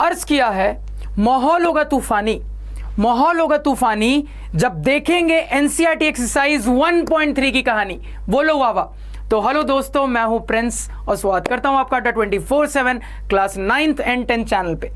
अर्ज किया है माहौल होगा तूफानी, माहौल होगा तूफानी जब देखेंगे एनसीईआरटी एक्सरसाइज 1.3 की कहानी। बोलो वाह वाह। तो हेलो दोस्तों, मैं हूं प्रिंस और स्वागत करता हूं आपका अड्डा 24/7 class 9th and 10th channel पे।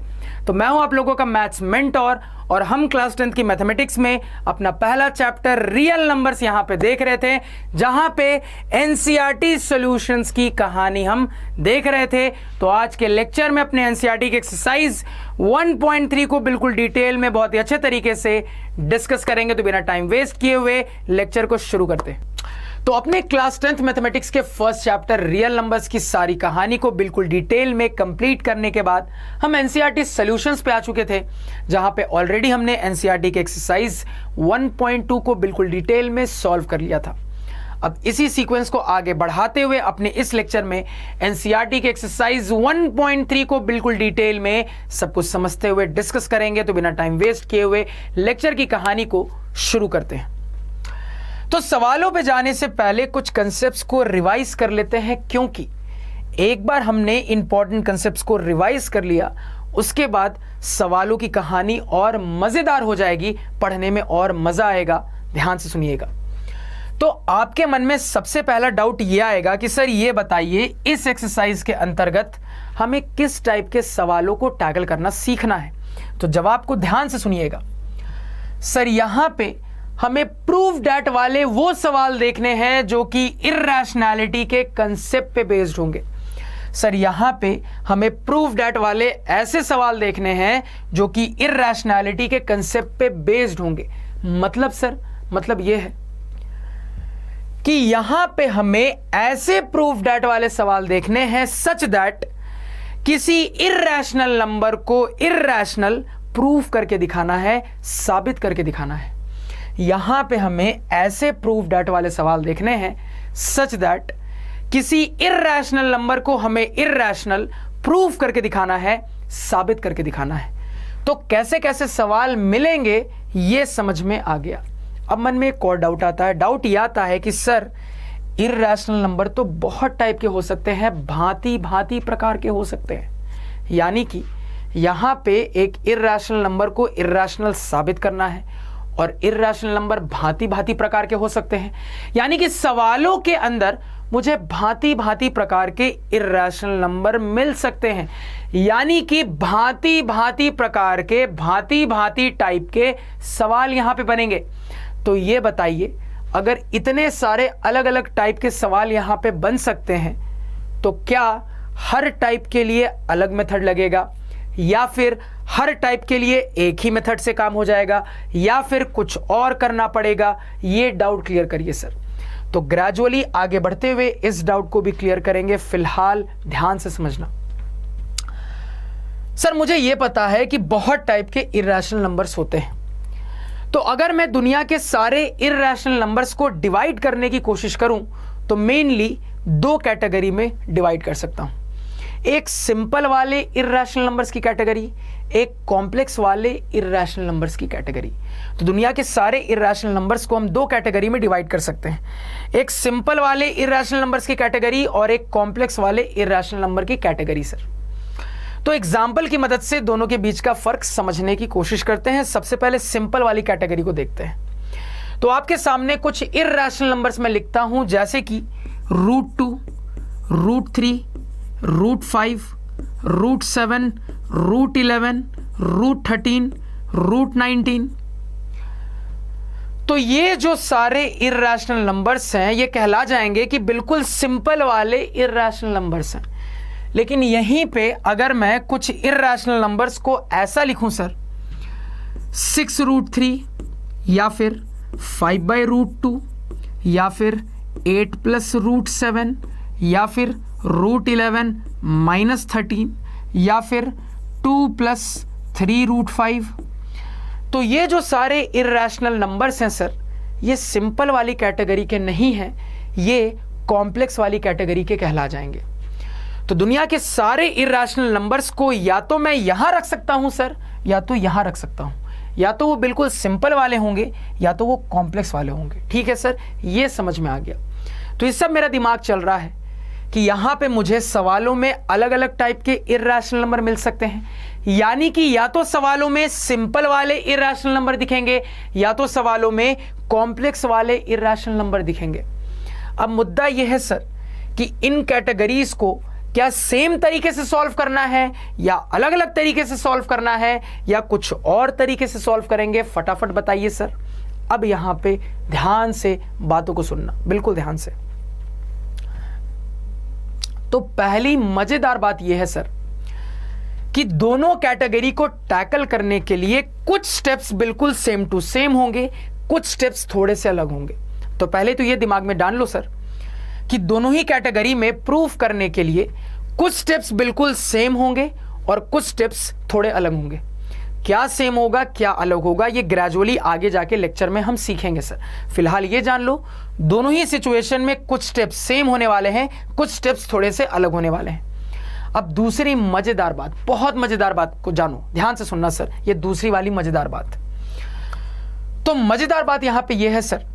तो मैं हूं आप लोगों का मैथ्स मेंटोर और हम क्लास 10th की मैथमेटिक्स में अपना पहला चैप्टर रियल नंबर्स यहां पे देख रहे थे, जहां पे एनसीईआरटी सॉल्यूशंस की कहानी हम देख रहे थे। तो आज के लेक्चर में अपने एनसीईआरटी की एक्सरसाइज 1.3 को बिल्कुल डिटेल में बहुत ही अच्छे तरीके से डिस्कस करेंगे। तो बिना टाइम वेस्ट किए हुए लेक्चर को शुरू करते हैं। तो अपने क्लास 10th मैथमेटिक्स के फर्स्ट चैप्टर रियल नंबर्स की सारी कहानी को बिल्कुल डिटेल में कंप्लीट करने के बाद हम एनसीईआरटी सॉल्यूशंस पे आ चुके थे, जहां पे ऑलरेडी हमने एनसीईआरटी के एक्सरसाइज 1.2 को बिल्कुल डिटेल में सॉल्व कर लिया था। अब इसी सीक्वेंस को आगे बढ़ाते हुए अपने इस लेक्चर में एनसीईआरटी के एक्सरसाइज 1.3 को बिल्कुल डिटेल में सब कुछ समझते हुए डिस्कस करेंगे। तो बिना टाइम वेस्ट किए हुए लेक्चर की कहानी को शुरू करते हैं। तो सवालों पे जाने से पहले कुछ कंसेप्ट्स को रिवाइज कर लेते हैं, क्योंकि एक बार हमने इंपॉर्टेंट कंसेप्ट्स को रिवाइज कर लिया, उसके बाद सवालों की कहानी और मजेदार हो जाएगी, पढ़ने में और मजा आएगा। ध्यान से सुनिएगा। तो आपके मन में सबसे पहला डाउट यह आएगा कि सर ये बताइए, इस एक्सरसाइज के अंतर्गत हमें किस टाइप के सवालों को टैकल करना सीखना है। तो जवाब को ध्यान से सुनिएगा। सर यहां पे हमें प्रूव डैट वाले वो सवाल देखने हैं जो कि इर्रेशनैलिटी के कंसेप्ट पे बेस्ड होंगे। सर यहां पे हमें प्रूव डैट वाले ऐसे सवाल देखने हैं जो कि इर्रेशनैलिटी के कंसेप्ट पे बेस्ड होंगे। मतलब सर, मतलब ये है कि यहां पे हमें ऐसे प्रूव डैट वाले सवाल देखने हैं सच दैट किसी इर्रेशनल नंबर को इर्रेशनल प्रूव करके दिखाना है, साबित करके दिखाना है। यहां पे हमें ऐसे प्रूफ डैट वाले सवाल देखने हैं सच दैट किसी इर्रेशनल नंबर को हमें इर्रेशनल प्रूफ करके दिखाना है, साबित करके दिखाना है। तो कैसे कैसे सवाल मिलेंगे ये समझ में आ गया। अब मन में एक और डाउट आता है। डाउट यह आता है कि सर इर्रेशनल नंबर तो बहुत टाइप के हो सकते हैं, भांति भांति प्रकार के हो सकते हैं। यानी कि यहां पे एक इर्रेशनल नंबर को इर्रेशनल साबित करना है और इर्रेशनल नंबर भांति भांति प्रकार के हो सकते हैं। यानी कि सवालों के अंदर मुझे भांति भांति प्रकार के इर्रेशनल नंबर मिल सकते हैं। यानी कि भांति भांति प्रकार के भांति भांति टाइप के सवाल यहां पे बनेंगे। तो ये बताइए, अगर इतने सारे अलग अलग टाइप के सवाल यहां पे बन सकते हैं तो क्या हर टाइप के लिए अलग मेथड लगेगा, या फिर हर टाइप के लिए एक ही मेथड से काम हो जाएगा, या फिर कुछ और करना पड़ेगा? ये डाउट क्लियर करिए सर। तो ग्रेजुअली आगे बढ़ते हुए इस डाउट को भी क्लियर करेंगे। फिलहाल ध्यान से समझना। सर मुझे यह पता है कि बहुत टाइप के इर्रेशनल नंबर्स होते हैं, तो अगर मैं दुनिया के सारे इर्रेशनल नंबर्स को डिवाइड करने की कोशिश करूं तो मेनली दो कैटेगरी में डिवाइड कर सकता हूं। एक सिंपल वाले इर्रेशनल नंबर्स की कैटेगरी, एक कॉम्प्लेक्स वाले इर्रेशनल नंबर्स की कैटेगरी। तो दुनिया के सारे इर्रेशनल नंबर्स को हम दो कैटेगरी में डिवाइड कर सकते हैं, एक सिंपल वाले इर्रेशनल नंबर्स की कैटेगरी और एक कॉम्प्लेक्स वाले इर्रेशनल नंबर की कैटेगरी। सर तो एग्जाम्पल की मदद से दोनों के बीच का फर्क समझने की कोशिश करते हैं। सबसे पहले सिंपल वाली कैटेगरी को देखते हैं। तो आपके सामने कुछ इर्रेशनल नंबर्स मैं लिखता हूं, जैसे कि √2, √3, √5, √7, √11, √13, √19। तो ये जो सारे इर्रेशनल नंबर्स हैं ये कहला जाएंगे कि बिल्कुल सिंपल वाले इर्रेशनल नंबर्स हैं। लेकिन यहीं पे अगर मैं कुछ इर्रेशनल नंबर्स को ऐसा लिखूं सर, 6√3 या फिर 5/√2 या फिर 8+√7 या फिर √11 -13 या फिर 2+3√5, तो ये जो सारे इर्रेशनल नंबर्स हैं सर, ये सिंपल वाली कैटेगरी के नहीं हैं, ये कॉम्प्लेक्स वाली कैटेगरी के कहला जाएंगे। तो दुनिया के सारे इर्रेशनल नंबर्स को या तो मैं यहां रख सकता हूं सर, या तो यहां रख सकता हूं। या तो वो बिल्कुल सिंपल वाले होंगे या तो वो कॉम्प्लेक्स वाले होंगे। ठीक है सर, ये समझ में आ गया। तो इस सब मेरा दिमाग चल रहा है कि यहां पे मुझे सवालों में अलग अलग टाइप के इर्रेशनल नंबर मिल सकते हैं, यानी कि या तो सवालों में सिंपल वाले इर्रेशनल नंबर दिखेंगे या तो सवालों में कॉम्प्लेक्स वाले इर्रेशनल नंबर दिखेंगे। अब मुद्दा यह है सर कि इन कैटेगरीज को क्या सेम तरीके से सॉल्व करना है या अलग अलग तरीके से सॉल्व करना है या कुछ और तरीके से सॉल्व करेंगे, फटाफट बताइए सर। अब यहां पे ध्यान से बातों को सुनना, बिल्कुल ध्यान से। तो पहली मजेदार बात यह है सर कि दोनों कैटेगरी को टैकल करने के लिए कुछ स्टेप्स बिल्कुल सेम टू सेम होंगे, कुछ स्टेप्स थोड़े से अलग होंगे। तो पहले तो यह दिमाग में डाल लो सर कि दोनों ही कैटेगरी में प्रूफ करने के लिए कुछ स्टेप्स बिल्कुल सेम होंगे और कुछ स्टेप्स थोड़े अलग होंगे। क्या सेम होगा क्या अलग होगा ये ग्रेजुअली आगे जाके लेक्चर में हम सीखेंगे सर। फिलहाल ये जान लो दोनों ही सिचुएशन में कुछ स्टेप्स सेम होने वाले हैं, कुछ स्टेप्स थोड़े से अलग होने वाले हैं। अब दूसरी मजेदार बात, बहुत मजेदार बात को जानो, ध्यान से सुनना सर, ये दूसरी वाली मजेदार बात। तो मजेदार बात यहां पे ये है सर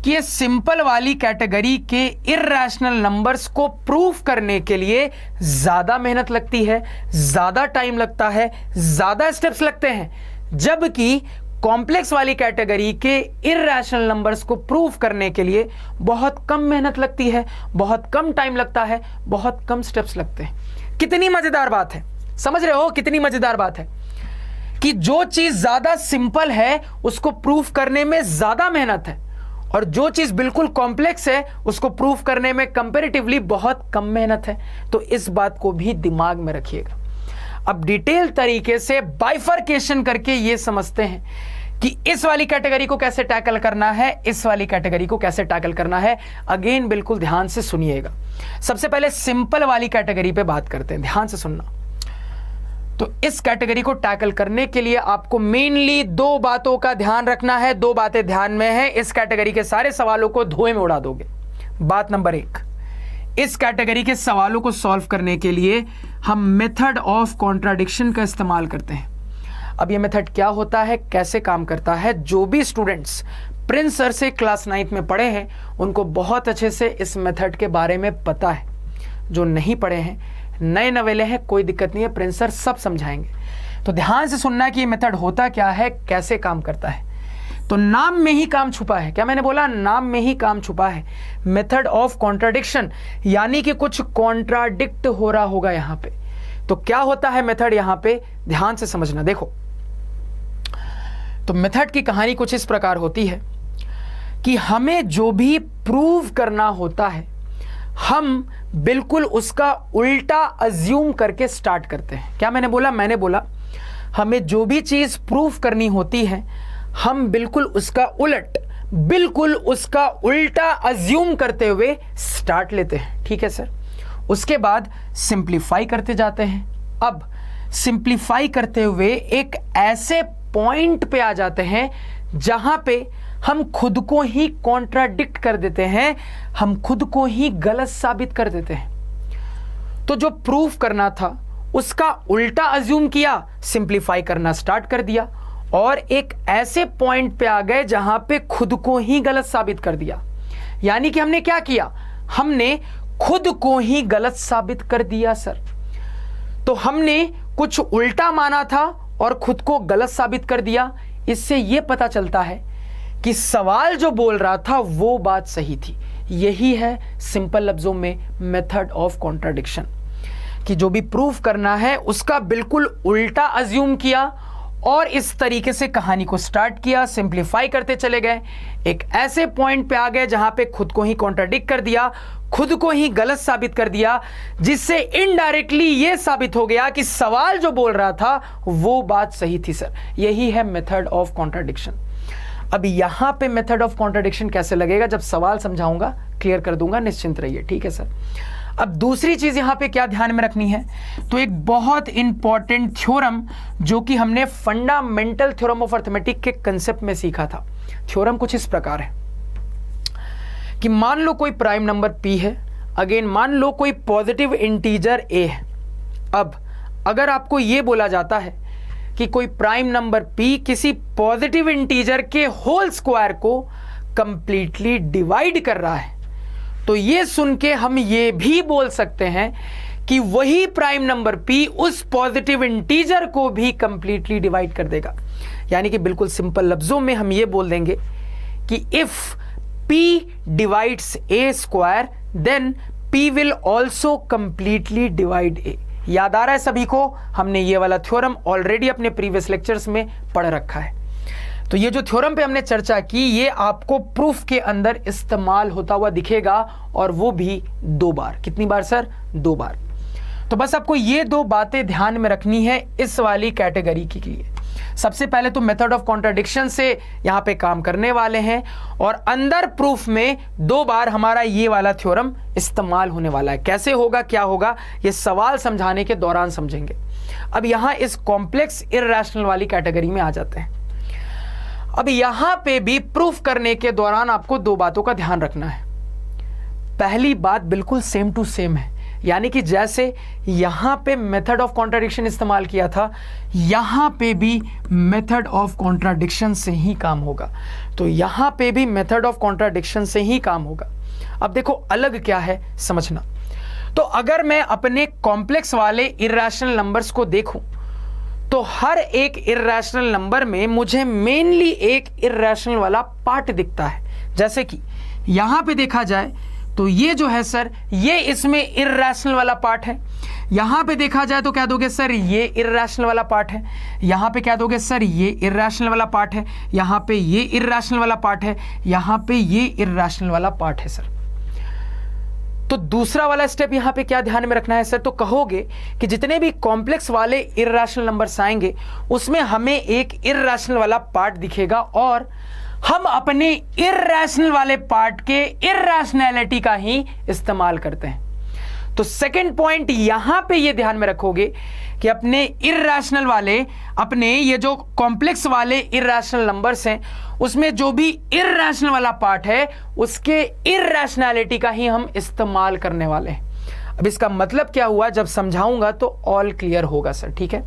कि ये सिंपल वाली कैटेगरी के इर्रेशनल नंबर्स को प्रूफ करने के लिए ज्यादा मेहनत लगती है, ज्यादा टाइम लगता है, ज्यादा स्टेप्स लगते हैं, जबकि कॉम्प्लेक्स वाली कैटेगरी के इर्रेशनल नंबर्स को प्रूफ करने के लिए बहुत कम मेहनत लगती है, बहुत कम टाइम लगता है, बहुत कम स्टेप्स लगते हैं। कितनी मजेदार बात है, समझ रहे हो कितनी मजेदार बात है कि जो चीज ज्यादा सिंपल है उसको प्रूफ करने में ज्यादा मेहनत है और जो चीज बिल्कुल कॉम्प्लेक्स है उसको प्रूफ करने में कंपैरेटिवली बहुत कम मेहनत है। तो इस बात को भी दिमाग में रखिएगा। अब डिटेल तरीके से बाइफरकेशन करके ये समझते हैं कि इस वाली कैटेगरी को कैसे टैकल करना है, इस वाली कैटेगरी को कैसे टैकल करना है। अगेन बिल्कुल ध्यान से सुनिएगा। सबसे पहले सिंपल वाली कैटेगरी पे बात करते हैं, ध्यान से सुनना। तो इस कैटेगरी को टैकल करने के लिए आपको मेनली दो बातों का ध्यान रखना है, दो बातें ध्यान में है, इस कैटेगरी के सारे सवालों को धुएं में उड़ा दोगे। बात नंबर 1, इस कैटेगरी के सवालों को सॉल्व करने के लिए हम मेथड ऑफ कॉन्ट्राडिक्शन का इस्तेमाल करते हैं। अब ये मेथड क्या होता है, कैसे काम करता है, जो भी स्टूडेंट्स प्रिंस सर से क्लास 9th में पढ़े हैं उनको बहुत अच्छे से इस मेथड के बारे में पता है। जो नहीं पढ़े हैं, नए नवेले हैं, कोई दिक्कत नहीं है, प्रिंस सर सब समझाएंगे। तो ध्यान से सुनना कि ये मेथड होता क्या है, कैसे काम करता है। तो नाम में ही काम छुपा है, क्या मैंने बोला, नाम में ही काम छुपा है। मेथड ऑफ कॉन्ट्राडिक्शन, यानी कि कुछ कॉन्ट्राडिक्ट हो रहा होगा यहां पे। तो क्या होता है मेथड यहां पे, ध्यान से समझना। देखो, तो मेथड की कहानी कुछ इस प्रकार होती है कि हमें जो भी प्रूव करना होता है हम बिल्कुल उसका उल्टा अज्यूम करके स्टार्ट करते हैं। क्या मैंने बोला, हमें जो भी चीज प्रूफ करनी होती है हम बिल्कुल उसका उलट, बिल्कुल उसका उल्टा अज्यूम करते हुए स्टार्ट लेते हैं। ठीक है सर। उसके बाद सिंप्लीफाई करते जाते हैं। अब सिंप्लीफाई करते हुए एक ऐसे पॉइंट पे आ जाते हैं जहां पे हम खुद को ही कॉन्ट्राडिक्ट कर देते हैं, हम खुद को ही गलत साबित कर देते हैं। तो जो प्रूफ करना था उसका उल्टा अज्यूम किया, सिंप्लीफाई करना स्टार्ट कर दिया और एक ऐसे पॉइंट पे आ गए जहां पे खुद को ही गलत साबित कर दिया। यानी कि हमने क्या किया, हमने खुद को ही गलत साबित कर दिया सर। तो हमने कुछ उल्टा माना था और खुद को गलत साबित कर दिया। इससे यह पता चलता है कि सवाल जो बोल रहा था वो बात सही थी। यही है सिंपल लफ्जों में मेथड ऑफ कॉन्ट्राडिक्शन, कि जो भी प्रूफ करना है उसका बिल्कुल उल्टा अज्यूम किया और इस तरीके से कहानी को स्टार्ट किया, सिंप्लीफाई करते चले गए, एक ऐसे पॉइंट पे आ गए जहां पे खुद को ही कॉन्ट्राडिक्ट कर दिया, खुद को ही गलत साबित कर दिया, जिससे इनडायरेक्टली ये साबित हो गया कि सवाल जो बोल रहा था वो बात सही थी सर। यही है मेथड ऑफ कॉन्ट्राडिक्शन। अब यहां पे मेथड ऑफ कॉन्ट्राडिक्शन कैसे लगेगा जब सवाल समझाऊंगा, क्लियर कर दूंगा, निश्चिंत रहिए। ठीक है सर। अब दूसरी चीज यहां पे क्या ध्यान में रखनी है, तो एक बहुत इंपॉर्टेंट थ्योरम जो कि हमने फंडामेंटल थ्योरम ऑफ अर्थमेटिक के कंसेप्ट में सीखा था। थ्योरम कुछ इस प्रकार है कि मान लो कोई प्राइम नंबर p है, अगेन मान लो कोई पॉजिटिव इंटीजर a है। अब अगर आपको यह बोला जाता है कि कोई प्राइम नंबर p किसी पॉजिटिव इंटीजर के होल स्क्वायर को कंप्लीटली डिवाइड कर रहा है, तो ये सुन के हम ये भी बोल सकते हैं कि वही प्राइम नंबर p उस पॉजिटिव इंटीजर को भी कंप्लीटली डिवाइड कर देगा। यानी कि बिल्कुल सिंपल लफ्जों में हम ये बोल देंगे कि if p divides a square then p will also completely divide a। याद आ रहा है सभी को, हमने ये वाला थ्योरम ऑलरेडी अपने प्रीवियस लेक्चर्स में पढ़ रखा है। तो ये जो थ्योरम पे हमने चर्चा की, ये आपको प्रूफ के अंदर इस्तेमाल होता हुआ दिखेगा, और वो भी 2 बार। कितनी बार सर? 2 बार। तो बस आपको ये 2 बातें ध्यान में रखनी है इस वाली कैटेगरी के लिए। सबसे पहले तो मेथड ऑफ कॉन्ट्राडिक्शन से यहां पे काम करने वाले हैं, और अंदर प्रूफ में 2 बार हमारा ये वाला थ्योरम इस्तेमाल होने वाला है। कैसे होगा, क्या होगा, ये सवाल समझाने के दौरान समझेंगे। अब यहां इस कॉम्प्लेक्स इररेशनल वाली कैटेगरी में आ जाते हैं। अब यहां पे भी प्रूफ करने के दौरान आपको 2 बातों का ध्यान रखना है। पहली बात बिल्कुल सेम टू सेम है, यानी कि जैसे यहां पे मेथड ऑफ कॉन्ट्राडिक्शन इस्तेमाल किया था, यहां पे भी मेथड ऑफ कॉन्ट्राडिक्शन से ही काम होगा। तो यहां पे भी मेथड ऑफ कॉन्ट्राडिक्शन से ही काम होगा। अब देखो अलग क्या है समझना। तो अगर मैं अपने कॉम्प्लेक्स वाले इर्रेशनल नंबर्स को देखूं, तो हर एक इर्रेशनल नंबर में मुझे मेनली एक इर्रेशनल वाला पार्ट दिखता है। जैसे कि यहां पे देखा जाए तो ये जो है सर, ये इसमें इर्रेशनल वाला पार्ट है। यहां पे देखा जाए तो क्या दोगे सर, ये इर्रेशनल वाला पार्ट है। यहां पे क्या दोगे सर, ये इर्रेशनल वाला पार्ट है। यहां पे ये इर्रेशनल वाला पार्ट है। यहां पे ये इर्रेशनल वाला पार्ट है सर। तो दूसरा वाला स्टेप यहां पे क्या ध्यान में रखना है सर, तो कहोगे कि जितने भी कॉम्प्लेक्स वाले इर्रेशनल नंबर्स आएंगे उसमें हमें एक इर्रेशनल वाला पार्ट दिखेगा, और हम अपने इर्रेशनल वाले पार्ट के इर्रेशनैलिटी का ही इस्तेमाल करते हैं। तो सेकंड पॉइंट यहां पे ये ध्यान में रखोगे कि अपने इर्रेशनल वाले, अपने ये जो कॉम्प्लेक्स वाले इर्रेशनल नंबर्स हैं, उसमें जो भी इर्रेशनल वाला पार्ट है उसके इर्रेशनैलिटी का ही हम इस्तेमाल करने वाले हैं। अब इसका मतलब क्या हुआ, जब समझाऊंगा तो ऑल क्लियर होगा सर, ठीक है।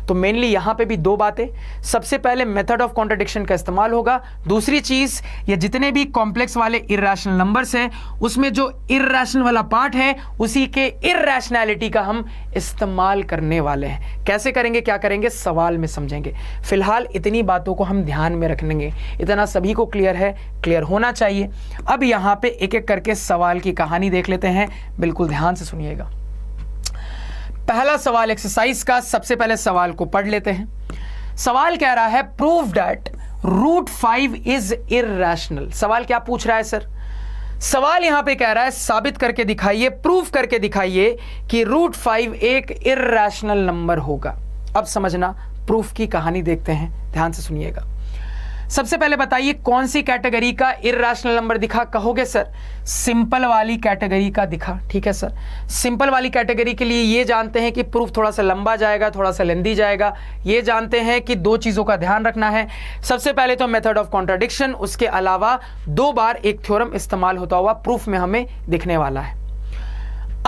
तो मेनली यहां पे भी 2 बातें। सबसे पहले मेथड ऑफ कॉन्ट्राडिक्शन का इस्तेमाल होगा। दूसरी चीज, ये जितने भी कॉम्प्लेक्स वाले इर्रेशनल नंबर्स हैं उसमें जो इर्रेशनल वाला पार्ट है उसी के इर्रेशनैलिटी का हम इस्तेमाल करने वाले हैं। कैसे करेंगे, क्या करेंगे, सवाल में समझेंगे। फिलहाल इतनी बातों को हम ध्यान में रखेंगे। इतना सभी को क्लियर है, क्लियर होना चाहिए। अब यहां पे एक एक करके सवाल की कहानी देख लेते हैं, बिल्कुल ध्यान से सुनिएगा। पहला सवाल एक्सरसाइज का, सबसे पहले सवाल को पढ़ लेते हैं। सवाल कह रहा है प्रूव दैट √5 इज इर्रेशनल। सवाल क्या पूछ रहा है सर, सवाल यहां पे कह रहा है साबित करके दिखाइए, प्रूफ करके दिखाइए कि √5 एक इर्रेशनल नंबर होगा। अब समझना, प्रूफ की कहानी देखते हैं, ध्यान से सुनिएगा। सबसे पहले बताइए कौन सी कैटेगरी का इर्रेशनल नंबर दिखा, कहोगे सर सिंपल वाली कैटेगरी का दिखा। ठीक है सर, सिंपल वाली कैटेगरी के लिए ये जानते हैं कि प्रूफ थोड़ा सा लंबा जाएगा, थोड़ा सा लेंदी जाएगा। ये जानते हैं कि 2 चीजों का ध्यान रखना है। सबसे पहले तो मेथड ऑफ कॉन्ट्राडिक्शन, उसके अलावा 2 बार एक थ्योरम इस्तेमाल होता हुआ प्रूफ में हमें दिखने वाला है।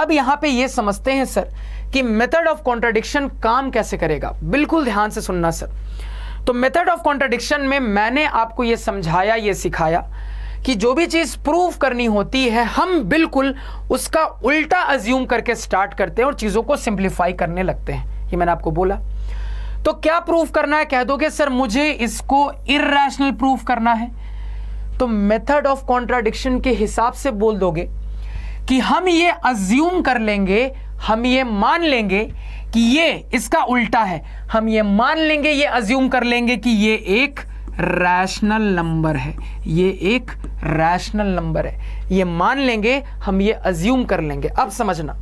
अब यहां पे ये समझते हैं सर कि मेथड ऑफ कॉन्ट्राडिक्शन काम कैसे करेगा। बिल्कुल ध्यान से सुनना सर। तो मेथड ऑफ कॉन्ट्राडिक्शन में मैंने आपको यह समझाया, यह सिखाया कि जो भी चीज प्रूव करनी होती है हम बिल्कुल उसका उल्टा अज्यूम करके स्टार्ट करते हैं और चीजों को सिंप्लीफाई करने लगते हैं। ये मैंने आपको बोला। तो क्या प्रूफ करना है, कह दोगे सर मुझे इसको इर्रेशनल प्रूफ करना है। तो मेथड ऑफ कॉन्ट्राडिक्शन के हिसाब से बोल दोगे कि हम ये अज्यूम कर लेंगे, हम ये मान लेंगे कि ये इसका उल्टा है। हम ये मान लेंगे, ये अज्यूम कर लेंगे कि ये एक रैशनल नंबर है, ये एक रैशनल नंबर है, ये मान लेंगे, हम ये अज्यूम कर लेंगे। अब समझना,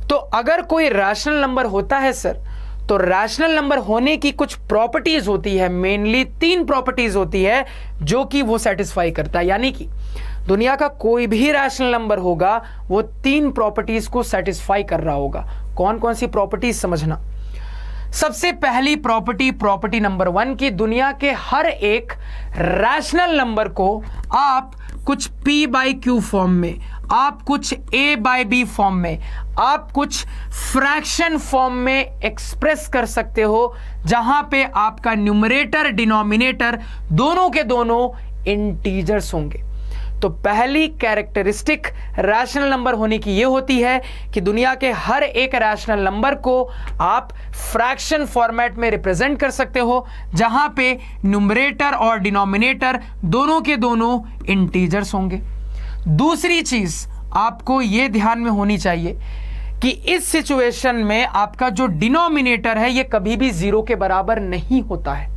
तो अगर कोई रैशनल नंबर होता है सर, तो रैशनल नंबर होने की कुछ प्रॉपर्टीज होती है, मेनली 3 प्रॉपर्टीज होती है जो कि वो सेटिस्फाई करता है। यानी कि दुनिया का कोई भी रैशनल नंबर होगा वो 3 प्रॉपर्टीज को सेटिस्फाई कर रहा होगा। कौन कौन सी प्रॉपर्टीज समझना। सबसे पहली प्रॉपर्टी, प्रॉपर्टी नंबर 1 की दुनिया के हर एक रैशनल नंबर को आप कुछ p/q फॉर्म में, आप कुछ a/b फॉर्म में, आप कुछ फ्रैक्शन फॉर्म में एक्सप्रेस कर सकते हो, जहां पे आपका न्यूमरेटर डिनोमिनेटर दोनों के दोनों इंटीजर्स होंगे। तो पहली कैरेक्टरिस्टिक रैशनल नंबर होने की यह होती है कि दुनिया के हर एक रैशनल नंबर को आप फ्रैक्शन फॉर्मेट में रिप्रेजेंट कर सकते हो, जहां पे न्यूमरेटर और डिनोमिनेटर दोनों के दोनों इंटीजर्स होंगे। दूसरी चीज आपको यह ध्यान में होनी चाहिए कि इस सिचुएशन में आपका जो डिनोमिनेटर है यह कभी भी 0 के बराबर नहीं होता है,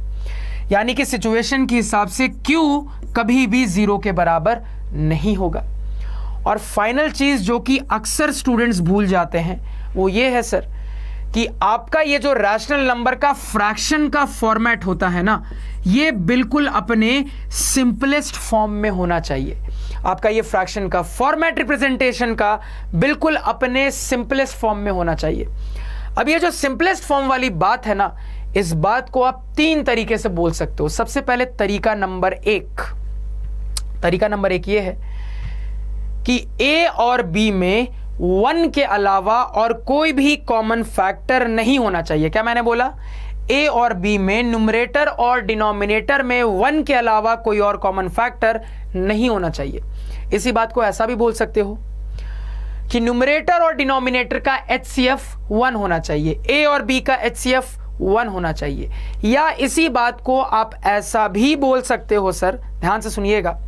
यानी कि सिचुएशन के हिसाब से Q कभी भी 0 के बराबर नहीं होगा। और फाइनल चीज जो कि अक्सर स्टूडेंट्स भूल जाते हैं वो ये है सर कि आपका ये जो रैशनल नंबर का फ्रैक्शन का फॉर्मेट होता है ना, ये बिल्कुल अपने सिंपलेस्ट फॉर्म में होना चाहिए। आपका ये फ्रैक्शन का फॉर्मेट रिप्रेजेंटेशन का बिल्कुल अपने सिंपलेस्ट फॉर्म में होना चाहिए। अब ये जो सिंपलेस्ट फॉर्म वाली बात है ना, इस बात को आप 3 तरीके से बोल सकते हो। सबसे पहले तरीका नंबर 1 ये है कि A और B में 1 के अलावा और कोई भी कॉमन फैक्टर नहीं होना चाहिए। क्या मैंने बोला? A और B में न्यूमरेटर और डिनोमिनेटर में 1 के अलावा कोई और कॉमन फैक्टर नहीं होना चाहिए। इसी बात को ऐसा भी बोल सकते हो कि न्यूमरेटर और डिनोमिनेटर का HCF 1 होना चाहिए, A और B का HCF 1 होना चाहिए। या इसी बात को आप ऐसा भी बोल सकते हो सर, ध्यान से सुनिएगा,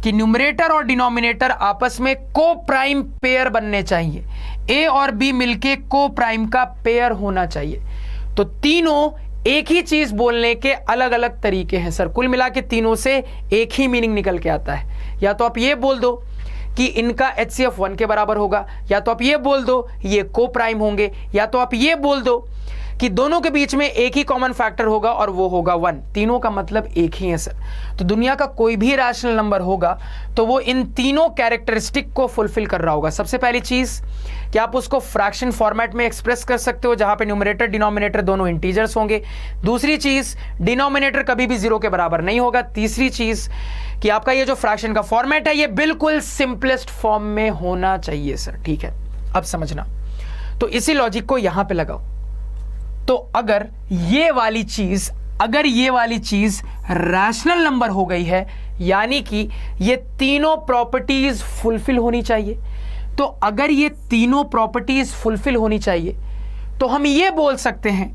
कि न्यूमरेटर और डिनोमिनेटर आपस में को प्राइम पेयर बनने चाहिए, A और B मिलके को प्राइम का पेयर होना चाहिए। तो तीनों एक ही चीज बोलने के अलग अलग तरीके हैं सर। कुल मिला के तीनों से एक ही मीनिंग निकल के आता है। या तो आप ये बोल दो कि इनका HCF 1 के बराबर होगा, या तो आप ये बोल दो ये को प्राइम होंगे, या तो आप ये बोल दो कि दोनों के बीच में एक ही कॉमन फैक्टर होगा और वो होगा 1। तीनों का मतलब एक ही है सर। तो दुनिया का कोई भी रैशनल नंबर होगा तो वो इन तीनों कैरेक्टरिस्टिक को फुलफिल कर रहा होगा। सबसे पहली चीज कि आप उसको फ्रैक्शन फॉर्मेट में एक्सप्रेस कर सकते हो, जहां पे न्यूमरेटर डिनोमिनेटर दोनों इंटीजर्स होंगे। दूसरी चीज, डिनोमिनेटर कभी भी 0 के बराबर नहीं होगा। तीसरी चीज कि आपका ये जो फ्रैक्शन का फॉर्मेट है ये बिल्कुल सिंपलेस्ट फॉर्म में होना चाहिए सर। ठीक है, अब समझना। तो इसी लॉजिक को यहां पे लगाओ। तो अगर ये वाली चीज रैशनल नंबर हो गई है, यानी कि ये तीनों प्रॉपर्टीज फुलफिल होनी चाहिए। तो अगर ये तीनों प्रॉपर्टीज फुलफिल होनी चाहिए तो हम ये बोल सकते हैं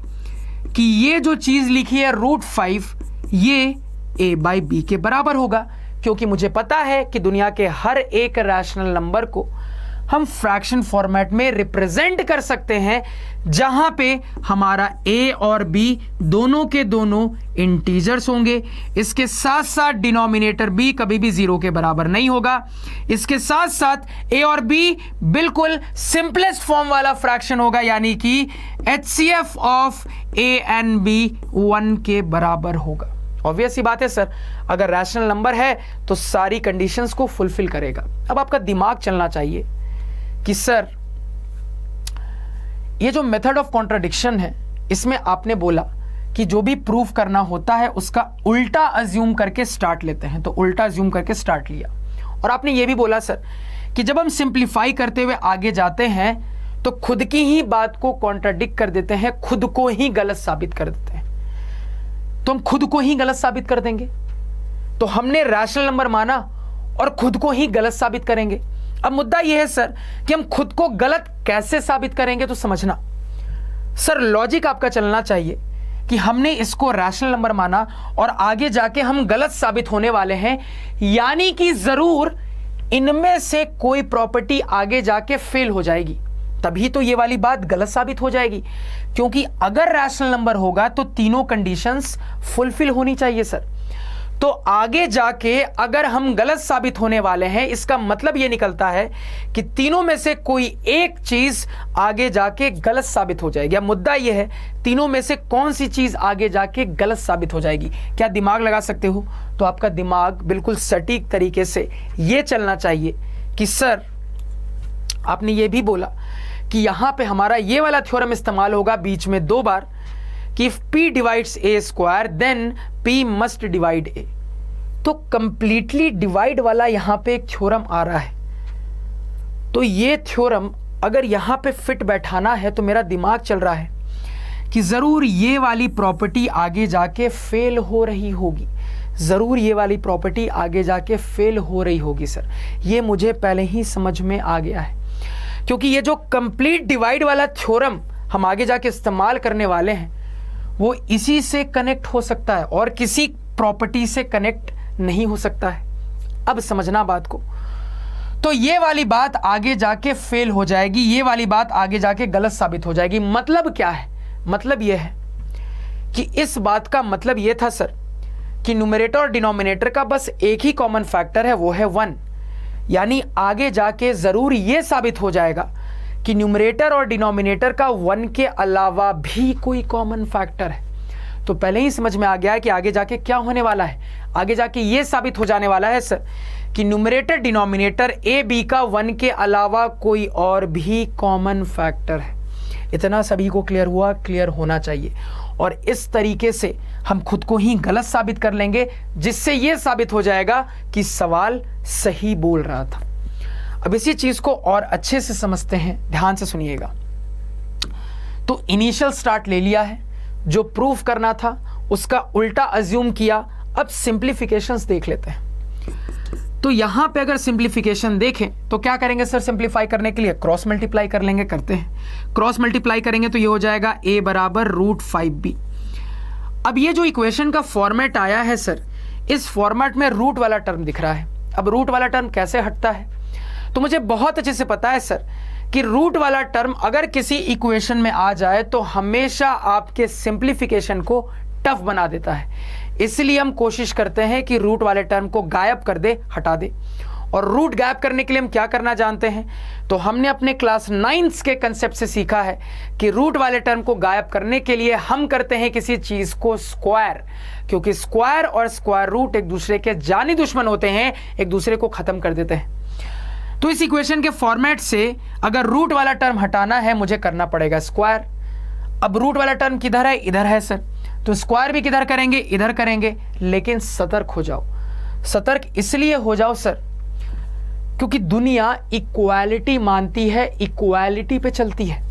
कि ये जो चीज लिखी है √5 ये A/B के बराबर होगा, क्योंकि मुझे पता है कि दुनिया के हर एक रैशनल नंबर को हम फ्रैक्शन फॉर्मेट में रिप्रेजेंट कर सकते हैं, जहां पे हमारा A और B दोनों के दोनों इंटीजर्स होंगे। इसके साथ साथ डिनोमिनेटर B कभी भी 0 के बराबर नहीं होगा। इसके साथ साथ A और B बिल्कुल सिंपलेस्ट फॉर्म वाला फ्रैक्शन होगा, यानी कि HCF of A and B 1 के बराबर होगा। ऑब्वियस ही बात है सर, अगर रैशनल नंबर है तो सारी कंडीशंस को फुलफिल करेगा। अब आपका दिमाग चलना चाहिए कि सर ये जो मेथड ऑफ कॉन्ट्राडिक्शन है, इसमें आपने बोला कि जो भी प्रूफ करना होता है उसका उल्टा अज्यूम करके स्टार्ट लेते हैं, तो उल्टा अज्यूम करके स्टार्ट लिया। और आपने ये भी बोला सर कि जब हम सिंप्लीफाई करते हुए आगे जाते हैं तो खुद की ही बात को कॉन्ट्राडिक्ट कर देते हैं, खुद को ही गलत साबित कर देते हैं। तो हम खुद को ही गलत साबित कर देंगे। तो हमने रैशनल नंबर माना और खुद को ही गलत साबित करेंगे। अब मुद्दा यह है सर कि हम खुद को गलत कैसे साबित करेंगे। तो समझना सर, लॉजिक आपका चलना चाहिए कि हमने इसको रैशनल नंबर माना और आगे जाके हम गलत साबित होने वाले हैं, यानी कि जरूर इनमें से कोई प्रॉपर्टी आगे जाके फेल हो जाएगी, तभी तो ये वाली बात गलत साबित हो जाएगी। क्योंकि अगर रैशनल नंबर होगा तो तीनों कंडीशंस फुलफिल होनी चाहिए सर। तो आगे जाके अगर हम गलत साबित होने वाले हैं, इसका मतलब यह निकलता है कि तीनों में से कोई एक चीज आगे जाके गलत साबित हो जाएगी। अब मुद्दा यह है तीनों में से कौन सी चीज आगे जाके गलत साबित हो जाएगी। क्या दिमाग लगा सकते हो? तो आपका दिमाग बिल्कुल सटीक तरीके से यह चलना चाहिए कि सर आपने ये भी बोला कि यहां पे हमारा ये वाला थ्योरम इस्तेमाल होगा बीच में 2 बार कि if P divides A square then P must divide A। तो कंप्लीटली डिवाइड वाला यहां पे एक थ्योरम आ रहा है। तो ये थ्योरम अगर यहां पे फिट बैठाना है तो मेरा दिमाग चल रहा है कि जरूर ये वाली प्रॉपर्टी आगे जाके फेल हो रही होगी, ज़रूर ये वाली प्रॉपर्टी आगे जाके फेल हो रही होगी सर। ये मुझे पहले ही समझ में आ गया है, क्योंकि ये जो कंप्लीट डिवाइड वाला थ्योरम हम आगे जाके इस्तेमाल करने वाले हैं वो इसी से कनेक्ट हो सकता है और किसी प्रॉपर्टी से कनेक्ट नहीं हो सकता है। अब समझना बात को। तो ये वाली बात आगे जाके फेल हो जाएगी, ये वाली बात आगे जाके गलत साबित हो जाएगी। मतलब क्या है? मतलब ये है कि इस बात का मतलब ये था सर कि न्यूमरेटर और डिनोमिनेटर का बस एक ही कॉमन फैक्टर है, वो है 1। यानी आगे जाके ज़रूर ये साबित हो जाएगा कि न्यूमरेटर और डिनोमिनेटर का 1 के अलावा भी कोई कॉमन फैक्टर है। तो पहले ही समझ में आ गया है कि आगे जाके क्या होने वाला है। आगे जाके ये साबित हो जाने वाला है सर कि न्यूमरेटर डिनोमिनेटर ए बी का 1 के अलावा कोई और भी कॉमन फैक्टर है। इतना सभी को क्लियर हुआ? क्लियर होना चाहिए। और इस तरीके से हम खुद को ही गलत साबित कर लेंगे, जिससे ये साबित हो जाएगा कि सवाल सही बोल रहा था। अब इसी चीज को और अच्छे से समझते हैं, ध्यान से सुनिएगा। तो इनिशियल स्टार्ट ले लिया है, जो प्रूफ करना था उसका उल्टा अज्यूम किया। अब सिंप्लीफिकेशंस देख लेते हैं। तो यहां पे अगर सिंप्लीफिकेशन देखें तो क्या करेंगे सर? सिंप्लीफाई करने के लिए क्रॉस मल्टीप्लाई कर लेंगे। करते हैं, क्रॉस मल्टीप्लाई करेंगे तो ये हो जाएगा a बराबर √5b। अब ये जो इक्वेशन का फॉर्मेट आया है सर, इस फॉर्मेट में रूट वाला टर्म दिख रहा है। अब रूट वाला टर्म कैसे हटता है? तो मुझे बहुत अच्छे से पता है सर कि रूट वाला टर्म अगर किसी इक्वेशन में आ जाए तो हमेशा आपके सिंप्लीफिकेशन को टफ बना देता है। इसलिए हम कोशिश करते हैं कि रूट वाले टर्म को गायब कर दे, हटा दे। और रूट गायब करने के लिए हम क्या करना जानते हैं? तो हमने अपने क्लास 9 के कंसेप्ट से सीखा है कि रूट वाले टर्म को गायब करने के लिए हम करते हैं किसी चीज को स्क्वायर, क्योंकि स्क्वायर और स्क्वायर रूट एक दूसरे के जानी दुश्मन होते हैं, एक दूसरे को खत्म कर देते हैं। तो इस इक्वेशन के फॉर्मेट से अगर रूट वाला टर्म हटाना है मुझे करना पड़ेगा स्क्वायर। अब रूट वाला टर्म किधर है? इधर है सर। तो स्क्वायर भी किधर करेंगे? इधर करेंगे। लेकिन सतर्क हो जाओ। सतर्क इसलिए हो जाओ सर क्योंकि दुनिया इक्वालिटी मानती है, इक्वालिटी पे चलती है।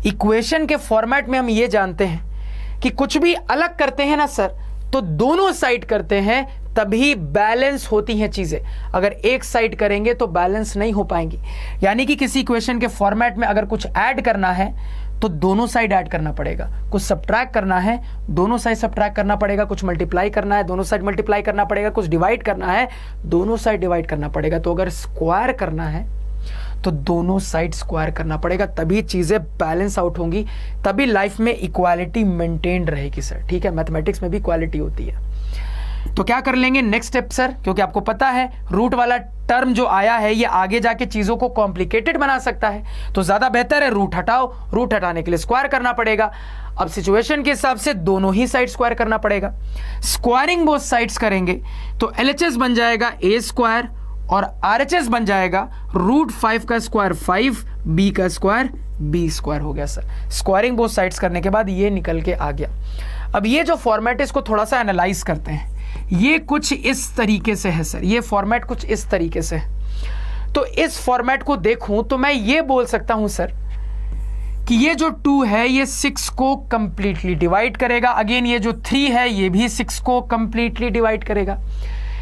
इक्वेशन के फॉर्मेट में हम ये जानते हैं कि कुछ भी अलग करते हैं ना सर, तो दोनों साइड करते हैं तभी बैलेंस होती हैं चीजें। अगर एक साइड करेंगे तो बैलेंस नहीं हो पाएंगी। यानी कि किसी इक्वेशन के फॉर्मेट में अगर कुछ ऐड करना है तो दोनों साइड ऐड करना पड़ेगा, कुछ सब्ट्रैक्ट करना है दोनों साइड सब्ट्रैक्ट करना पड़ेगा, कुछ मल्टीप्लाई करना है दोनों साइड मल्टीप्लाई करना पड़ेगा, कुछ डिवाइड करना है दोनों साइड डिवाइड करना पड़ेगा। तो अगर स्क्वायर करना है तो दोनों साइड स्क्वायर करना पड़ेगा, तभी चीजें बैलेंस आउट होंगी, तभी लाइफ में इक्वालिटी मेंटेन रहेगी सर। ठीक है, मैथमेटिक्स में भी इक्वालिटी होती है। तो क्या कर लेंगे नेक्स्ट स्टेप सर? क्योंकि आपको पता है रूट वाला टर्म जो आया है ये आगे जाके चीजों को कॉम्प्लिकेटेड बना सकता है, तो ज्यादा बेहतर है रूट हटाओ। रूट हटाने के लिए स्क्वायर करना पड़ेगा। अब सिचुएशन के हिसाब से दोनों ही साइड स्क्वायर करना पड़ेगा। स्क्वायरिंग बोथ साइड्स करेंगे तो LHS बन जाएगा a² और RHS बन जाएगा √5 का स्क्वायर 5, b का स्क्वायर b² हो गया सर। स्क्वायरिंग बोथ साइड्स करने के बाद ये निकल के आ गया। अब ये जो फॉर्मेट है इसको थोड़ा सा एनालाइज करते हैं। ये कुछ इस तरीके से है सर, ये फॉर्मेट कुछ इस तरीके से है। तो इस फॉर्मेट को देखूं तो मैं ये बोल सकता हूं सर कि ये जो 2 है ये 6 को कंप्लीटली डिवाइड करेगा। अगेन ये जो 3 है ये भी 6 को कंप्लीटली डिवाइड करेगा।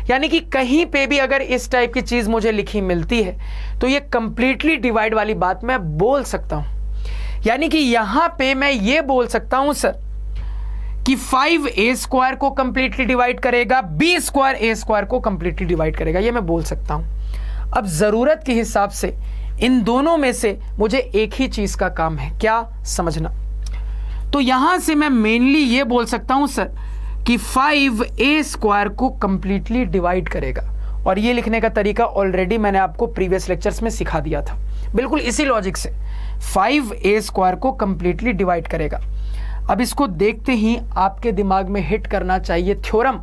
यानी कि कहीं पे भी अगर इस टाइप की चीज मुझे लिखी मिलती है तो ये कंप्लीटली डिवाइड वाली बात मैं बोल सकता हूं। यानी कि यहां पे मैं ये बोल सकता हूं सर कि 5a² को कंप्लीटली डिवाइड करेगा, b² a² को कंप्लीटली डिवाइड करेगा, ये मैं बोल सकता हूं। अब जरूरत के हिसाब से इन दोनों में से मुझे एक ही चीज का काम है, क्या समझना। तो यहां से मैं मेनली ये बोल सकता हूं सर कि 5a² को कंप्लीटली डिवाइड करेगा। और ये लिखने का तरीका ऑलरेडी मैंने आपको प्रीवियस लेक्चर्स में सिखा दिया था, बिल्कुल इसी लॉजिक से 5a² को कंप्लीटली डिवाइड करेगा। अब इसको देखते ही आपके दिमाग में हिट करना चाहिए थ्योरम,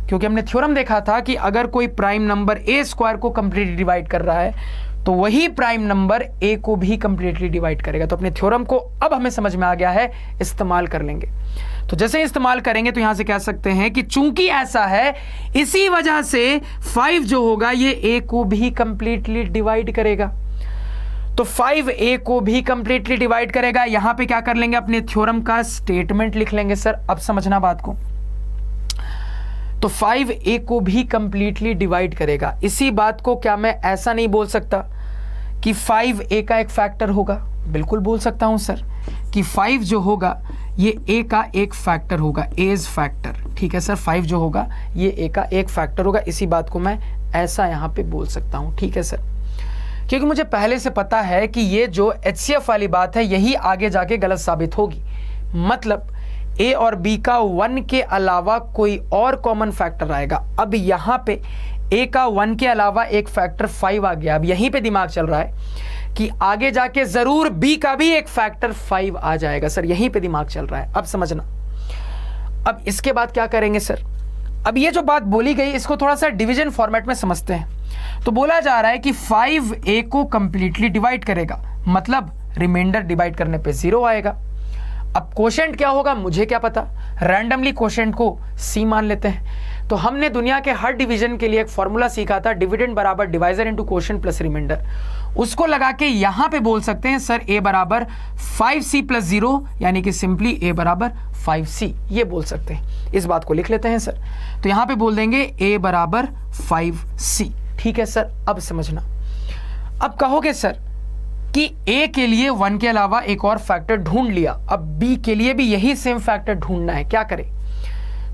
क्योंकि हमने थ्योरम देखा था कि अगर कोई प्राइम नंबर a² को कंप्लीटली डिवाइड कर रहा है तो वही प्राइम नंबर a को भी कंप्लीटली डिवाइड करेगा। तो अपने थ्योरम को अब हमें समझ में आ गया है, इस्तेमाल कर लेंगे। तो जैसे इस्तेमाल करेंगे तो यहां से कह सकते हैं कि चूंकि ऐसा है इसी वजह से 5 जो होगा ये a को भी कंप्लीटली डिवाइड करेगा। तो 5a को भी कंप्लीटली डिवाइड करेगा। यहां पे क्या कर लेंगे, अपने थ्योरम का स्टेटमेंट लिख लेंगे सर। अब समझना बात को। तो 5a को भी कंप्लीटली डिवाइड करेगा। इसी बात को क्या मैं ऐसा नहीं बोल सकता कि 5a का एक फैक्टर होगा? बिल्कुल बोल सकता हूं सर कि 5 जो होगा ये a का एक फैक्टर होगा, एज फैक्टर। ठीक है सर, 5 जो होगा ये a का एक फैक्टर होगा। इसी बात को मैं ऐसा यहाँ पे बोल सकता हूँ। ठीक है सर, क्योंकि मुझे पहले से पता है कि ये जो HCF वाली बात है यही आगे जाके गलत साबित होगी। मतलब A और B का 1 के अलावा कोई और कॉमन फैक्टर आएगा। अब यहाँ पे A का 1 के अलावा एक फैक्टर 5 आ गया। अब यहीं पे दिमाग चल रहा है कि आगे जाके जरूर B का भी एक फैक्टर 5 आ जाएगा। सर यहीं पे दिमाग चल रहा है, अब समझना। अब इसके बाद क्या करेंगे सर? अब ये जो बात बोली गई इसको थोड़ा सा डिवीजन फॉर्मेट में समझते हैं। तो बोला जा रहा है कि 5a को कंप्लीटली डिवाइड करेगा, मतलब रिमाइंडर डिवाइड करने पे 0 आएगा। अब कोशेंट क्या होगा मुझे क्या पता, रैंडमली कोशेंट को c मान लेते हैं। तो हमने दुनिया के हर डिवीजन के लिए एक फॉर्मूला सीखा था, डिविडेंड बराबर divisor into quotient plus remainder. उसको लगा के यहां पे बोल सकते हैं सर a बराबर 5c प्लस 0, यानी कि सिंपली a बराबर 5c, ये बोल सकते हैं। इस बात को लिख लेते हैं सर। तो यहां पे बोल देंगे a बराबर 5c। ठीक है सर, अब समझना। अब कहोगे सर कि a के लिए 1 के अलावा एक और फैक्टर ढूंढ लिया, अब b के लिए भी यही सेम फैक्टर ढूंढना है, क्या करें?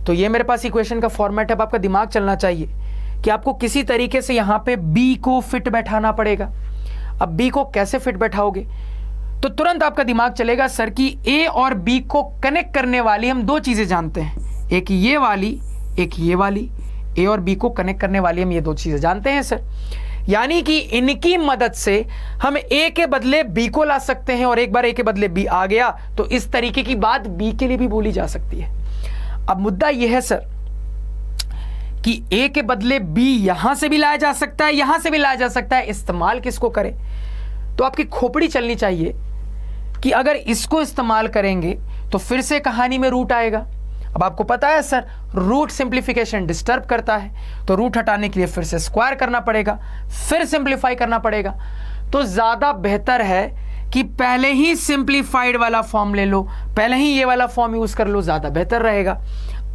तो ये मेरे पास इक्वेशन का फॉर्मेट है। अब आपका दिमाग चलना चाहिए कि आपको किसी तरीके से यहाँ पे b को फिट बैठाना पड़ेगा। अब b को कैसे फिट बैठाओगे? तो तुरंत आपका दिमाग चलेगा सर कि a और b को कनेक्ट करने वाली हम दो चीजें जानते हैं, एक ये वाली, एक ये वाली। a और b को कनेक्ट करने वाली हम ये दो चीजें जानते हैं सर, यानी कि इनकी मदद से हम a के बदले b को ला सकते हैं, और एक बार a के बदले b आ गया तो इस तरीके की बात b के लिए भी बोली जा सकती है। अब मुद्दा यह है सर कि a के बदले b यहां से भी लाया जा सकता है, यहां से भी लाया जा सकता है। इस्तेमाल किसको करें? तो आपकी खोपड़ी चलनी चाहिए कि अगर इसको इस्तेमाल करेंगे तो फिर से कहानी में रूट आएगा। अब आपको पता है सर रूट सिंप्लीफिकेशन डिस्टर्ब करता है, तो रूट हटाने के लिए फिर से स्क्वायर करना पड़ेगा, फिर सिंप्लीफाई करना पड़ेगा। तो ज्यादा बेहतर है कि पहले ही सिंप्लीफाइड वाला फॉर्म ले लो, पहले ही ये वाला फॉर्म यूज कर लो, ज्यादा बेहतर रहेगा।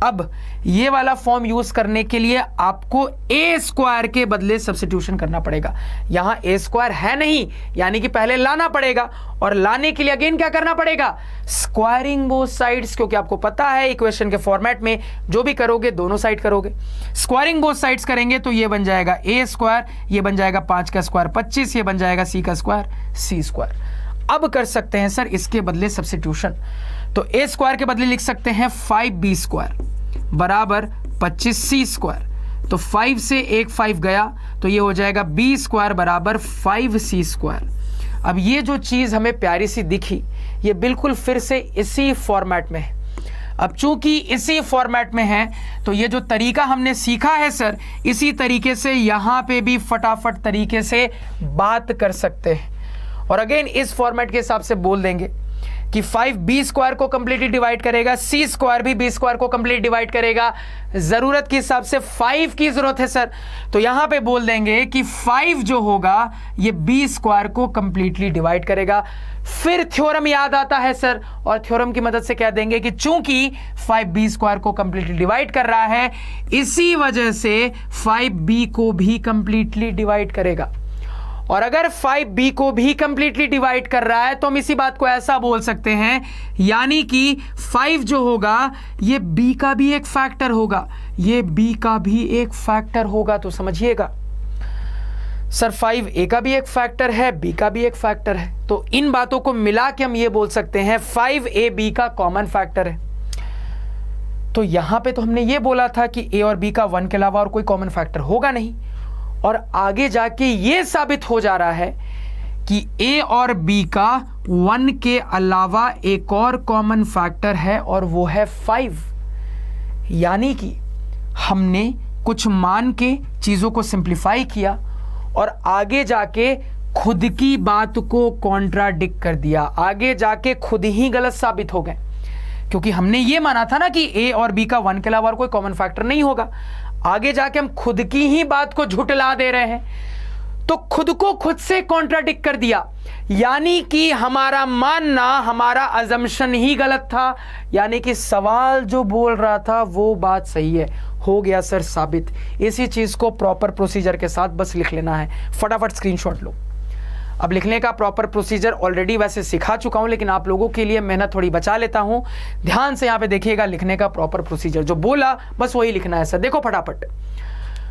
अब ये वाला फॉर्म यूज करने के लिए आपको a स्क्वायर के बदले सब्स्टिट्यूशन करना पड़ेगा। यहां a स्क्वायर है नहीं, यानी कि पहले लाना पड़ेगा, और लाने के लिए अगेन क्या करना पड़ेगा? स्क्वायरिंग बोथ साइड्स, क्योंकि आपको पता है इक्वेशन के फॉर्मेट में जो भी करोगे दोनों साइड करोगे। स्क्वायरिंग बोथ साइड्स करेंगे तो ये बन जाएगा a स्क्वायर, ये बन जाएगा 5 का स्क्वायर 25, ये बन जाएगा c का स्क्वायर c स्क्वायर। अब कर सकते हैं सर इसके बदले सब्स्टिट्यूशन। तो a स्क्वायर के बदले लिख सकते हैं 5b स्क्वायर बराबर 25c स्क्वायर। तो 5 से एक 5 गया तो ये हो जाएगा b स्क्वायर बराबर 5c स्क्वायर। अब ये जो चीज हमें प्यारी सी दिखी ये बिल्कुल फिर से इसी फॉर्मेट में है। अब चूंकि इसी फॉर्मेट में है तो ये जो तरीका हमने सीखा है सर, इसी तरीके से यहां पे भी फटाफट तरीके से बात कर सकते हैं। और अगेन इस फॉर्मेट के हिसाब से बोल देंगे कि 5b स्क्वायर को कंप्लीटली डिवाइड करेगा, c स्क्वायर भी b स्क्वायर को कंप्लीट डिवाइड करेगा। जरूरत के हिसाब से 5 की जरूरत है सर, तो यहां पे बोल देंगे कि 5 जो होगा ये b स्क्वायर को कंप्लीटली डिवाइड करेगा। फिर थ्योरम याद आता है सर, और थ्योरम की मदद से कह देंगे कि चूंकि 5b स्क्वायर को कंप्लीटली डिवाइड कर रहा है, इसी वजह से 5b को भी कंप्लीटली डिवाइड करेगा। और अगर 5b को भी कंप्लीटली डिवाइड कर रहा है तो हम इसी बात को ऐसा बोल सकते हैं, यानी कि 5 जो होगा ये b का भी एक फैक्टर होगा, ये b का भी एक फैक्टर होगा। तो समझिएगा सर 5a का भी एक फैक्टर है, b का भी एक फैक्टर है, तो इन बातों को मिला के हम ये बोल सकते हैं 5ab का कॉमन फैक्टर है। तो यहां पे तो हमने ये बोला था कि a और b का 1 के अलावा और कोई कॉमन फैक्टर होगा नहीं, और आगे जाके ये साबित हो जा रहा है कि a और b का 1 के अलावा एक और कॉमन फैक्टर है और वो है 5। यानी कि हमने कुछ मान के चीजों को सिंप्लीफाई किया और आगे जाके खुद की बात को कॉन्ट्राडिक्ट कर दिया, आगे जाके खुद ही गलत साबित हो गए, क्योंकि हमने ये माना था ना कि a और b का 1 के अलावा और कोई कॉमन फैक्टर नहीं होगा। आगे जाके हम खुद की ही बात को झुटला दे रहे हैं, तो खुद को खुद से कॉन्ट्राडिक्ट कर दिया, यानी कि हमारा मानना, हमारा अजम्पशन ही गलत था, यानी कि सवाल जो बोल रहा था वो बात सही है। हो गया सर साबित। इसी चीज को प्रॉपर प्रोसीजर के साथ बस लिख लेना है, फटाफट स्क्रीनशॉट लो। अब लिखने का प्रॉपर प्रोसीजर ऑलरेडी वैसे सिखा चुका हूं, लेकिन आप लोगों के लिए मेहनत थोड़ी बचा लेता हूं। ध्यान से यहां पे देखिएगा, लिखने का प्रॉपर प्रोसीजर जो बोला बस वही लिखना है सर। देखो फटाफट,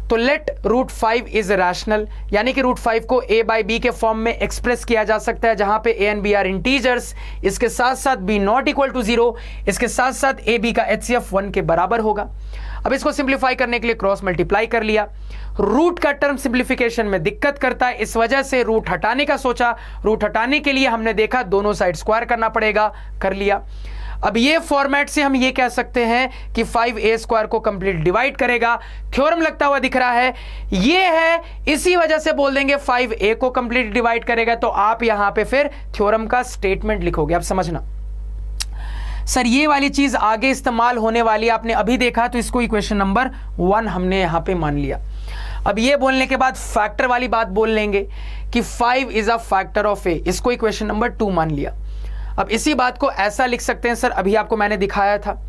तो लेट √5 इज रैशनल, यानी कि √5 को a बाई बी के फॉर्म में एक्सप्रेस किया जा सकता है, जहां पे a and b are integers, इसके साथ साथ b नॉट इक्वल टू 0, इसके साथ साथ a b का HCF 1 के बराबर होगा। अब इसको सिंप्लीफाई करने के लिए क्रॉस मल्टीप्लाई कर लिया। रूट का टर्म सिंप्लीफिकेशन में दिक्कत करता है, इस वजह से रूट हटाने का सोचा। रूट हटाने के लिए हमने देखा दोनों साइड स्क्वायर करना पड़ेगा, कर लिया। अब ये फॉर्मेट से हम ये कह सकते हैं कि 5a² को कंप्लीट डिवाइड करेगा। थ्योरम लगता हुआ दिख रहा है, ये है, इसी वजह से बोल देंगे 5a को कंप्लीट डिवाइड करेगा। तो आप यहां पे फिर थ्योरम का स्टेटमेंट लिखोगे। अब समझना सर, ये वाली चीज आगे इस्तेमाल होने वाली है, आपने अभी देखा, तो इसको इक्वेशन नंबर 1 हमने यहां पे मान लिया। अब ये बोलने के बाद फैक्टर वाली बात बोल लेंगे कि 5 is a factor of a, इसको इक्वेशन नंबर 2 मान लिया। अब इसी बात को ऐसा लिख सकते हैं सर, अभी आपको मैंने दिखाया था।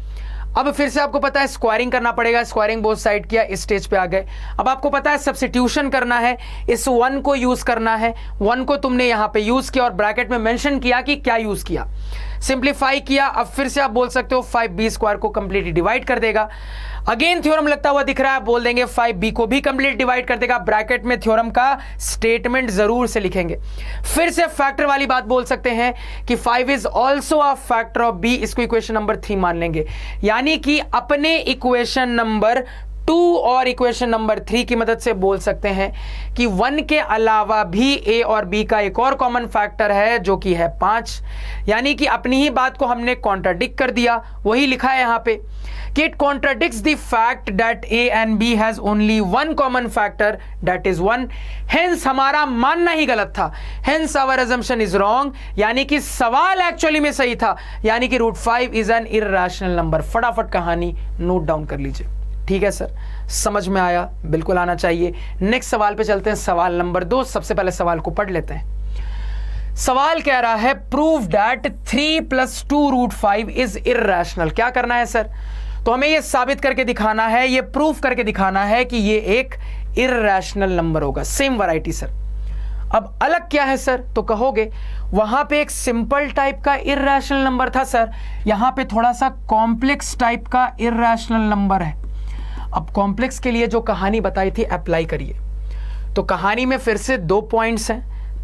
अब फिर से आपको पता है स्क्वायरिंग करना पड़ेगा, स्क्वायरिंग बोथ साइड किया, इस स्टेज पे आ गए। अब आपको पता है सब्स्टिट्यूशन करना है, इस 1 को यूज करना है। 1 को तुमने यहां पे यूज किया और ब्रैकेट में मेंशन किया कि क्या यूज किया, सिंप्लीफाई किया। अब फिर से आप बोल सकते हो 5b² को कंप्लीटली डिवाइड कर देगा। अगेन थ्योरम लगता हुआ दिख रहा है, बोल देंगे 5b को भी कंप्लीट डिवाइड कर देगा। ब्रैकेट में थ्योरम का स्टेटमेंट जरूर से लिखेंगे। फिर से फैक्टर वाली बात बोल सकते हैं कि 5 is also a factor of b, इसको इक्वेशन नंबर 3 मान लेंगे। यानी कि अपने इक्वेशन नंबर 2 और इक्वेशन नंबर 3 की मदद से बोल सकते हैं कि 1 के अलावा भी a और b का एक और कॉमन फैक्टर है जो कि है 5। यानी कि अपनी ही बात को हमने कॉन्ट्राडिक्ट कर दिया, वही लिखा है यहां पे कि it contradicts the fact that a and b has only one common factor, that is 1. Hence हमारा मानना ही गलत था, hence our assumption is wrong, यानी कि सवाल एक्चुअली में सही था, यानी कि √5 is an irrational number। फटाफट कहानी नोट डाउन कर लीजिए। ठीक है सर, समझ में आया? बिल्कुल आना चाहिए। नेक्स्ट सवाल पे चलते हैं, सवाल नंबर 2। सबसे पहले सवाल को पढ़ लेते हैं। सवाल कह रहा है प्रूव दैट 3 + 2√5 इज इर्रेशनल। क्या करना है सर? तो हमें यह साबित करके दिखाना है, ये प्रूफ करके दिखाना है कि ये एक इर्रेशनल नंबर होगा। Same variety sir. अब अलग क्या है सर? तो कहोगे वहां पे एक सिंपल टाइप का इर्रेशनल नंबर था सर, यहां पे थोड़ा सा कॉम्प्लेक्स टाइप का इर्रेशनल नंबर है। अब कॉम्प्लेक्स के लिए जो कहानी बताई थी अप्लाई करिए। तो कहानी में फिर से 2 पॉइंट्स हैं।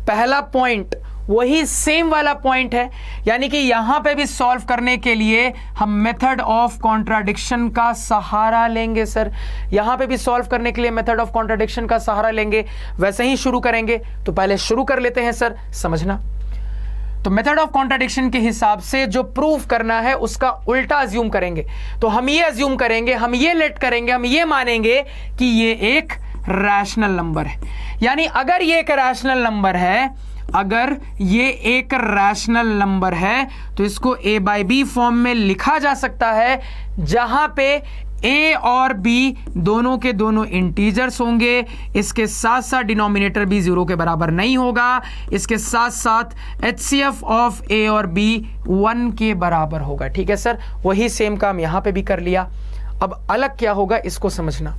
पहला पॉइंट वही सेम वाला पॉइंट है, यानी कि यहां पे भी सॉल्व करने के लिए हम मेथड ऑफ कॉन्ट्राडिक्शन का सहारा लेंगे सर। यहां पे भी सॉल्व करने के लिए मेथड ऑफ कॉन्ट्राडिक्शन का सहारा लेंगे। वैसे ही शुरू करेंगे, तो पहले शुरू कर लेते हैं सर, समझना। तो मेथड ऑफ कॉन्ट्राडिक्शन के हिसाब से जो प्रूफ करना है उसका उल्टा अज्यूम करेंगे। तो हम ये अज्यूम करेंगे, हम ये लेट करेंगे, हम ये मानेंगे कि ये एक रैशनल नंबर है। यानी अगर ये एक रैशनल नंबर है, अगर ये एक रैशनल नंबर है तो इसको a बाई बी फॉर्म में लिखा जा सकता है, जहां पे a और b दोनों के दोनों इंटीजर्स होंगे। इसके साथ साथ डिनोमिनेटर भी 0 के बराबर नहीं होगा। इसके साथ साथ HCF ऑफ a और b 1 के बराबर होगा। ठीक है सर, वही सेम काम यहां पे भी कर लिया। अब अलग क्या होगा इसको समझना।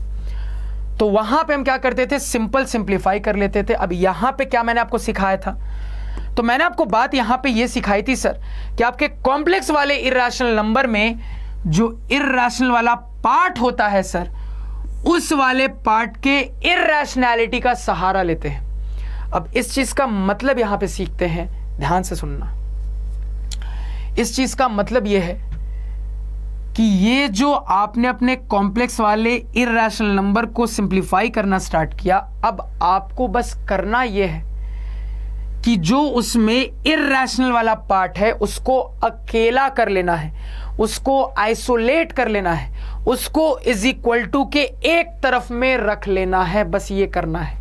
तो वहां पे हम क्या करते थे, सिंपल सिंप्लीफाई कर लेते थे। अब यहां पे क्या मैंने आपको सिखाया था? तो मैंने आपको बात यहां पे ये सिखाई थी सर कि आपके कॉम्प्लेक्स वाले इर्रेशनल नंबर में जो इर्रेशनल वाला पार्ट होता है सर, उस वाले पार्ट के इर्रेशनैलिटी का सहारा लेते हैं। अब इस चीज का मतलब यहां पे सीखते हैं, ध्यान से सुनना। इस चीज का मतलब यह है कि ये जो आपने अपने कॉम्प्लेक्स वाले इर्रेशनल नंबर को सिंप्लीफाई करना स्टार्ट किया, अब आपको बस करना यह है कि जो उसमें इर्रेशनल वाला पार्ट है उसको अकेला कर लेना है, उसको आइसोलेट कर लेना है, उसको इज इक्वल टू के एक तरफ में रख लेना है। बस ये करना है।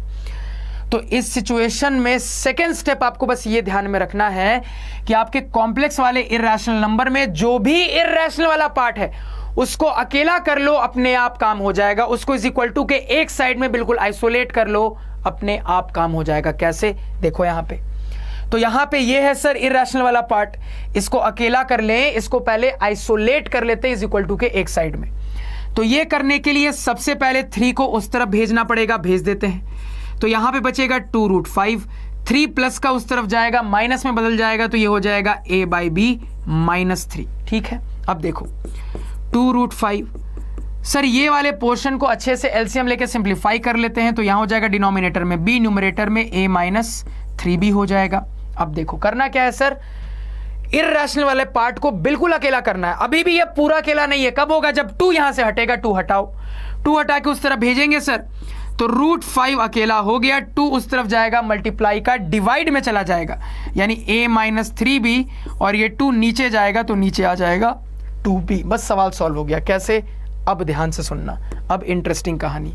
तो इस सिचुएशन में सेकेंड स्टेप आपको बस ये ध्यान में रखना है कि आपके कॉम्प्लेक्स वाले इर्रेशनल नंबर में जो भी इर्रेशनल वाला पार्ट है उसको अकेला कर लो, अपने आप काम हो जाएगा। उसको इज इक्वल टू के एक साइड में बिल्कुल आइसोलेट कर लो, अपने आप काम हो जाएगा। कैसे? देखो यहां पे, तो यहां पे ये है सर इर्रेशनल वाला पार्ट, इसको अकेला कर लें, इसको पहले आइसोलेट कर लेते हैं इज इक्वल टू के एक साइड में। तो ये करने के लिए सबसे पहले 3 को उस तरफ भेजना पड़ेगा, भेज देते हैं। तो यहां पे बचेगा 2√5, 3 प्लस का उस तरफ जाएगा, माइनस में बदल जाएगा, तो ये हो जाएगा a/b -3। ठीक है, अब देखो 2√5, सर ये वाले पोर्शन को अच्छे से एलसीएम लेके सिंप्लीफाई कर लेते हैं। तो यहां हो जाएगा डिनोमिनेटर में b, न्यूमरेटर में a-3b हो जाएगा। अब देखो करना क्या है सर, इर्रेशनल वाले पार्ट को बिल्कुल अकेला करना है। अभी भी ये पूरा अकेला नहीं है, कब होगा, जब 2 यहां से हटेगा। 2 हटाओ, 2 हटा के उस तरफ भेजेंगे सर, तो √5 अकेला हो गया, 2 उस तरफ जाएगा, मल्टीप्लाई का डिवाइड में चला जाएगा, यानी a-3b, और ये 2 नीचे जाएगा तो नीचे आ जाएगा 2b। बस सवाल सॉल्व हो गया। कैसे, अब ध्यान से सुनना, अब इंटरेस्टिंग कहानी।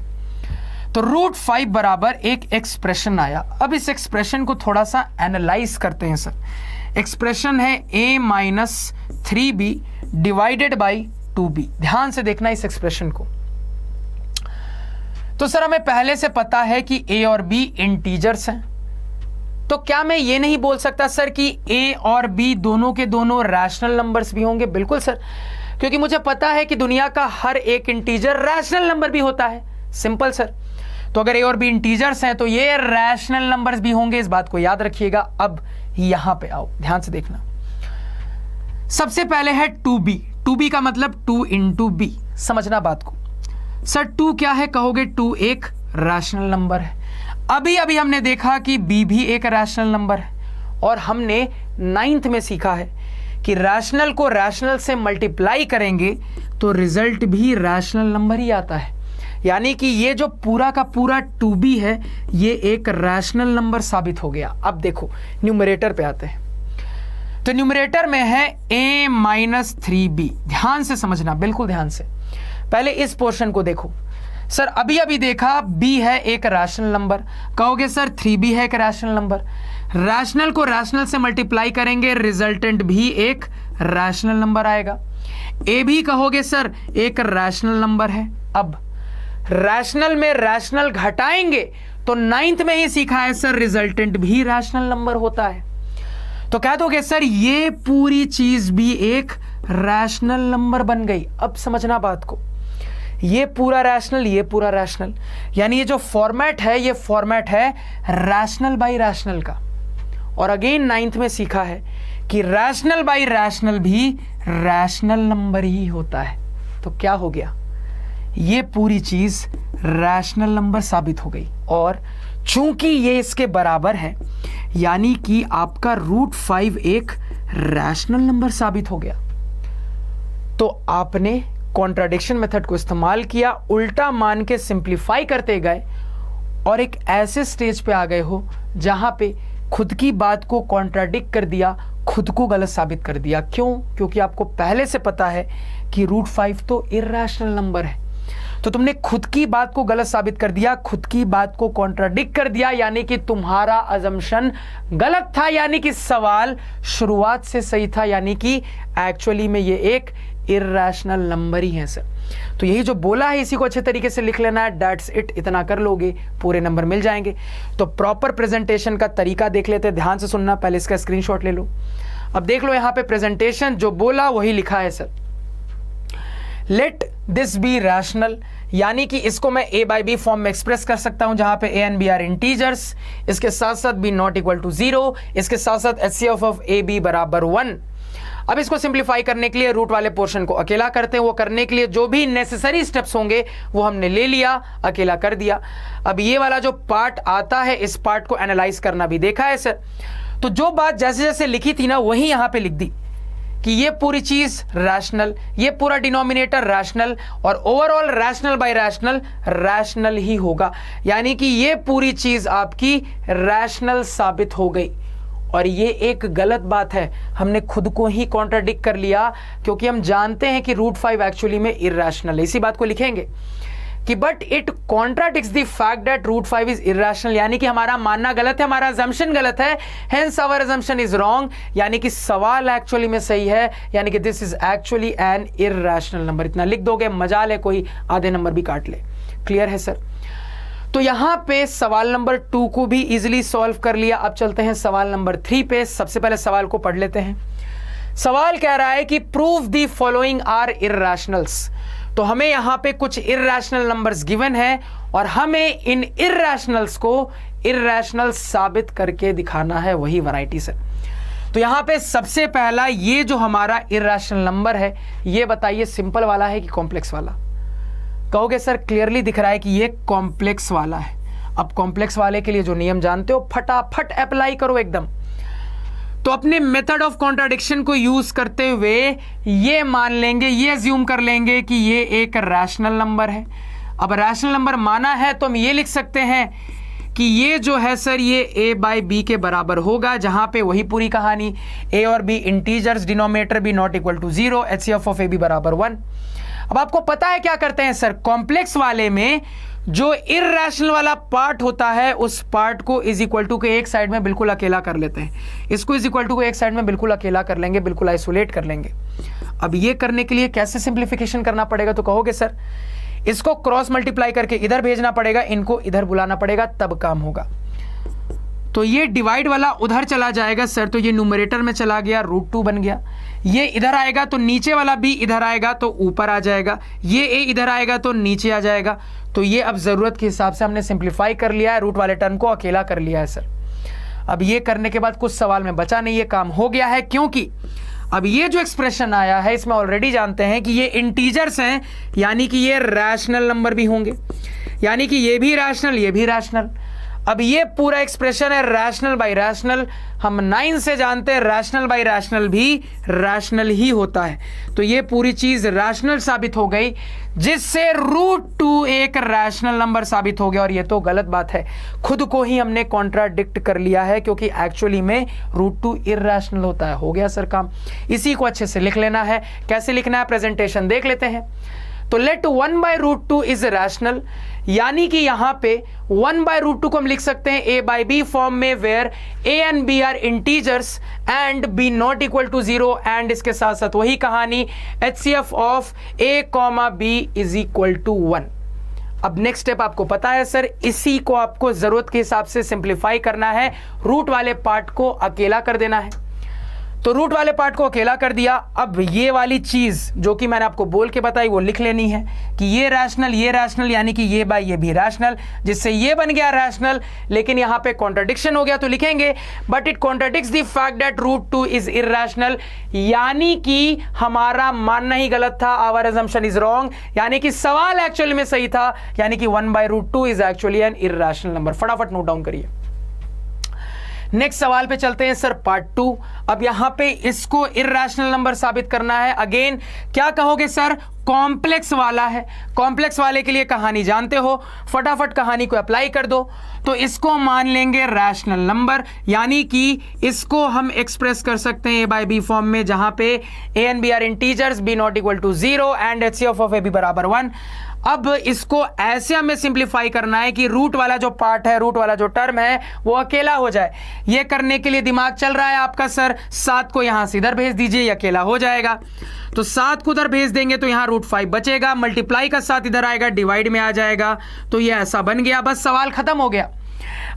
तो √5 बराबर एक एक्सप्रेशन आया। अब इस एक्सप्रेशन को थोड़ा सा एनालाइज करते हैं सर। एक्सप्रेशन है a-3b डिवाइडेड बाई 2b। ध्यान से देखना इस एक्सप्रेशन को। तो सर हमें पहले से पता है कि a और b इंटीजर्स हैं, तो क्या मैं ये नहीं बोल सकता सर कि a और b दोनों के दोनों रैशनल नंबर्स भी होंगे? बिल्कुल सर, क्योंकि मुझे पता है कि दुनिया का हर एक इंटीजर रैशनल नंबर भी होता है। सिंपल सर, तो अगर a और b इंटीजर्स हैं तो ये रैशनल नंबर्स भी होंगे, इस बात को याद रखिएगा। अब यहां पे आओ, ध्यान से देखना। सबसे पहले है 2b। 2b का मतलब 2 × b। समझना बात को। सर 2 क्या है कहोगे? 2 एक रैशनल नंबर है। अभी अभी हमने देखा कि b भी एक रैशनल नंबर है, और हमने 9th में सीखा है कि रैशनल को रैशनल से मल्टीप्लाई करेंगे तो रिजल्ट भी रैशनल नंबर ही आता है। यानी कि ये जो पूरा का पूरा 2b है ये एक रैशनल नंबर साबित हो गया। अब देखो न्यूमरेटर पे आते हैं। तो न्यूमरेटर में है a-3b। ध्यान से समझना, बिल्कुल ध्यान से। पहले इस पोर्शन को देखो सर, अभी अभी देखा b है एक रैशनल नंबर, कहोगे सर 3b है एक रैशनल नंबर। रैशनल को रैशनल से मल्टीप्लाई करेंगे, रिजल्टेंट भी एक रैशनल नंबर आएगा। a भी कहोगे सर एक रैशनल नंबर है। अब रैशनल में रैशनल घटाएंगे तो 9th में ही सीखा है सर रिजल्टेंट भी रैशनल नंबर होता है। तो कह दोगे सर ये पूरी चीज भी एक रैशनल नंबर बन गई। अब समझना बात को, ये पूरा रैशनल, ये पूरा रैशनल, यानी ये जो फॉर्मेट है ये फॉर्मेट है रैशनल बाई रैशनल का। और अगेन 9th में सीखा है कि रैशनल बाई रैशनल भी रैशनल नंबर ही होता है। तो क्या हो गया, ये पूरी चीज रैशनल नंबर साबित हो गई। और चूंकि ये इसके बराबर है यानी कि आपका √5 एक रैशनल नंबर साबित हो गया। तो आपने कॉन्ट्राडिक्शन मेथड को इस्तेमाल किया, उल्टा मान के सिंप्लीफाई करते गए और एक ऐसे स्टेज पे आ गए हो जहां पे खुद की बात को कॉन्ट्राडिक्ट कर दिया, खुद को गलत साबित कर दिया। क्यों? क्योंकि आपको पहले से पता है कि √5 तो इर्रेशनल नंबर है। तो तुमने खुद की बात को गलत साबित कर दिया, खुद की बात को कॉन्ट्राडिक्ट कर दिया, यानी कि तुम्हारा अजम्पशन गलत था, यानी कि सवाल शुरुआत से सही था, यानी कि एक्चुअली में ये एक इर्रेशनल नंबर ही है सर। तो यही जो बोला है इसी को अच्छे तरीके से लिख लेना है, दैट्स इट। इतना कर लोगे पूरे नंबर मिल जाएंगे। तो प्रॉपर प्रेजेंटेशन का तरीका देख लेते हैं, ध्यान से सुनना। पहले इसका स्क्रीनशॉट ले लो। अब देख लो यहाँ पे प्रेजेंटेशन जो बोला वही लिखा है sir. Let this B rational, यानी कि इसको मैं a/b फॉर्म में एक्सप्रेस कर सकता हूं जहां पे a and b are integers, इसके साथ साथ b नॉट इक्वल टू 0, इसके साथ साथ HCF ऑफ ab बराबर 1। अब इसको सिंप्लीफाई करने के लिए रूट वाले पोर्शन को अकेला करते हैं। वो करने के लिए जो भी नेसेसरी स्टेप्स होंगे वो हमने ले लिया, अकेला कर दिया। अब ये वाला जो पार्ट आता है इस पार्ट को एनालाइज करना भी देखा है सर। तो जो बात जैसे जैसे लिखी थी ना वही यहां पे लिख दी कि ये पूरी चीज रैशनल, ये पूरा डिनोमिनेटर रैशनल, और overall rational by rational rational ही होगा, यानी कि ये पूरी चीज आपकी रैशनल साबित हो गई। और ये एक गलत बात है, हमने खुद को ही कॉन्ट्राडिक्ट कर लिया, क्योंकि हम जानते हैं कि √5 एक्चुअली में इर्रेशनल है। इसी बात को लिखेंगे कि but it contradicts the fact that √5 is irrational, यानी कि हमारा मानना गलत है, हमारा अजम्पशन गलत है, hence our assumption is wrong, यानी कि सवाल एक्चुअली में सही है, यानी कि this is actually an irrational number. इतना लिख दोगे, मजाल है कोई आधे नंबर भी काट ले। क्लियर है सर? तो यहां पे सवाल नंबर 2 को भी इजीली सॉल्व कर लिया। अब चलते हैं सवाल नंबर 3 पे। सबसे पहले सवाल को पढ़ लेते हैं। सवाल कह रहा है कि प्रूव द फॉलोइंग आर इर्रेशनल्स। तो हमें यहां पे कुछ इर्रेशनल नंबर्स गिवन है और हमें इन इर्रेशनल्स को इर्रेशनल साबित करके दिखाना है, वही वैरायटी से। तो यहां पे सबसे पहला ये जो हमारा इर्रेशनल नंबर है, ये बताइए सिंपल वाला है कि कॉम्प्लेक्स वाला? कहोगे सर क्लियरली दिख रहा है कि ये कॉम्प्लेक्स वाला है। अब कॉम्प्लेक्स वाले के लिए जो नियम जानते हो फटाफट अप्लाई करो एकदम। तो अपने मेथड ऑफ कॉन्ट्राडिक्शन को यूज करते हुए ये मान लेंगे, ये अज्यूम कर लेंगे कि ये एक रैशनल नंबर है। अब रैशनल नंबर माना है तो हम ये लिख सकते हैं कि ये जो है सर ये a बाई बी के बराबर होगा, जहां पे वही पूरी कहानी a और b इंटीजर्स, डिनोमिनेटर भी not equal to 0, HCF of ab बराबर 1। अब आपको पता है क्या करते हैं सर, कॉम्प्लेक्स वाले में जो इर्रेशनल वाला पार्ट होता है उस पार्ट को इज इक्वल टू के एक साइड में बिल्कुल अकेला कर लेते हैं। इसको इज इक्वल टू को एक साइड में बिल्कुल अकेला कर लेंगे, बिल्कुल आइसोलेट कर लेंगे। अब ये करने के लिए कैसे सिंप्लीफिकेशन करना पड़ेगा? तो कहोगे सर इसको क्रॉस मल्टीप्लाई करके इधर भेजना पड़ेगा, इनको इधर बुलाना पड़ेगा, तब काम होगा। तो ये डिवाइड वाला उधर चला जाएगा सर, तो ये न्यूमरेटर में चला गया, √2 बन गया। ये इधर आएगा तो नीचे वाला भी इधर आएगा तो ऊपर आ जाएगा, ये a इधर आएगा तो नीचे आ जाएगा। तो ये अब जरूरत के हिसाब से हमने सिंप्लीफाई कर लिया है, रूट वाले टर्म को अकेला कर लिया है सर। अब ये करने के बाद कुछ सवाल में बचा नहीं, ये काम हो गया है, क्योंकि अब ये जो एक्सप्रेशन आया है इसमें ऑलरेडी जानते हैं कि ये इंटीजर्स हैं, यानी कि ये रैशनल नंबर भी होंगे, यानी कि ये भी रैशनल, ये भी रैशनल। अब ये पूरा एक्सप्रेशन है रैशनल बाई रैशनल। हम 9 से जानते हैं रैशनल बाई रैशनल भी रैशनल ही होता है। तो ये पूरी चीज रैशनल साबित हो गई, जिससे √2 एक रैशनल नंबर साबित हो गया। और ये तो गलत बात है, खुद को ही हमने कॉन्ट्राडिक्ट कर लिया है, क्योंकि एक्चुअली में √2 इर्रेशनल होता है। हो गया सर काम। इसी को अच्छे से लिख लेना है। कैसे लिखना है प्रेजेंटेशन देख लेते हैं। तो लेट 1/√2 इज रैशनल, यानी कि यहां पे 1/√2 को हम लिख सकते हैं a बाई बी फॉर्म में, where a and b are integers and b not equal to 0, and इसके साथ साथ वही कहानी HCF of a, b is equal to 1। अब नेक्स्ट स्टेप आपको पता है सर, इसी को आपको जरूरत के हिसाब से सिंप्लीफाई करना है, रूट वाले पार्ट को अकेला कर देना है। तो रूट वाले पार्ट को अकेला कर दिया। अब ये वाली चीज जो कि मैंने आपको बोल के बताई वो लिख लेनी है कि ये रैशनल, यानी कि ये बाई ये भी रैशनल, जिससे ये बन गया रैशनल। लेकिन यहां पे कॉन्ट्रडिक्शन हो गया तो लिखेंगे but it contradicts the fact that √2 is irrational, यानी कि हमारा मानना ही गलत था, आवर अजम्पशन इज रॉन्ग, यानी कि सवाल एक्चुअली में सही था, यानी कि 1/√2 is actually an irrational number. फटाफट नोट डाउन करिए। नेक्स्ट सवाल पे चलते हैं सर, पार्ट 2। अब यहां पे इसको इर्रेशनल नंबर साबित करना है। अगेन क्या कहोगे सर, कॉम्प्लेक्स वाला है। कॉम्प्लेक्स वाले के लिए कहानी जानते हो, फटाफट कहानी को अप्लाई कर दो। तो इसको मान लेंगे रैशनल नंबर, यानी कि इसको हम एक्सप्रेस कर सकते हैं a बाई बी फॉर्म में, जहां पे a and b are integers, b not equal to 0 and HCF of ab बराबर 1। अब इसको ऐसे हमें सिंप्लीफाई करना है कि रूट वाला जो पार्ट है, रूट वाला जो टर्म है वो अकेला हो जाए। ये करने के लिए दिमाग चल रहा है आपका सर, 7 को यहां से इधर भेज दीजिए, ये अकेला हो जाएगा। तो 7 को उधर भेज देंगे तो यहां √5 बचेगा, मल्टीप्लाई का 7 इधर आएगा, डिवाइड में आ जाएगा। तो ये ऐसा बन गया, बस सवाल खत्म हो गया।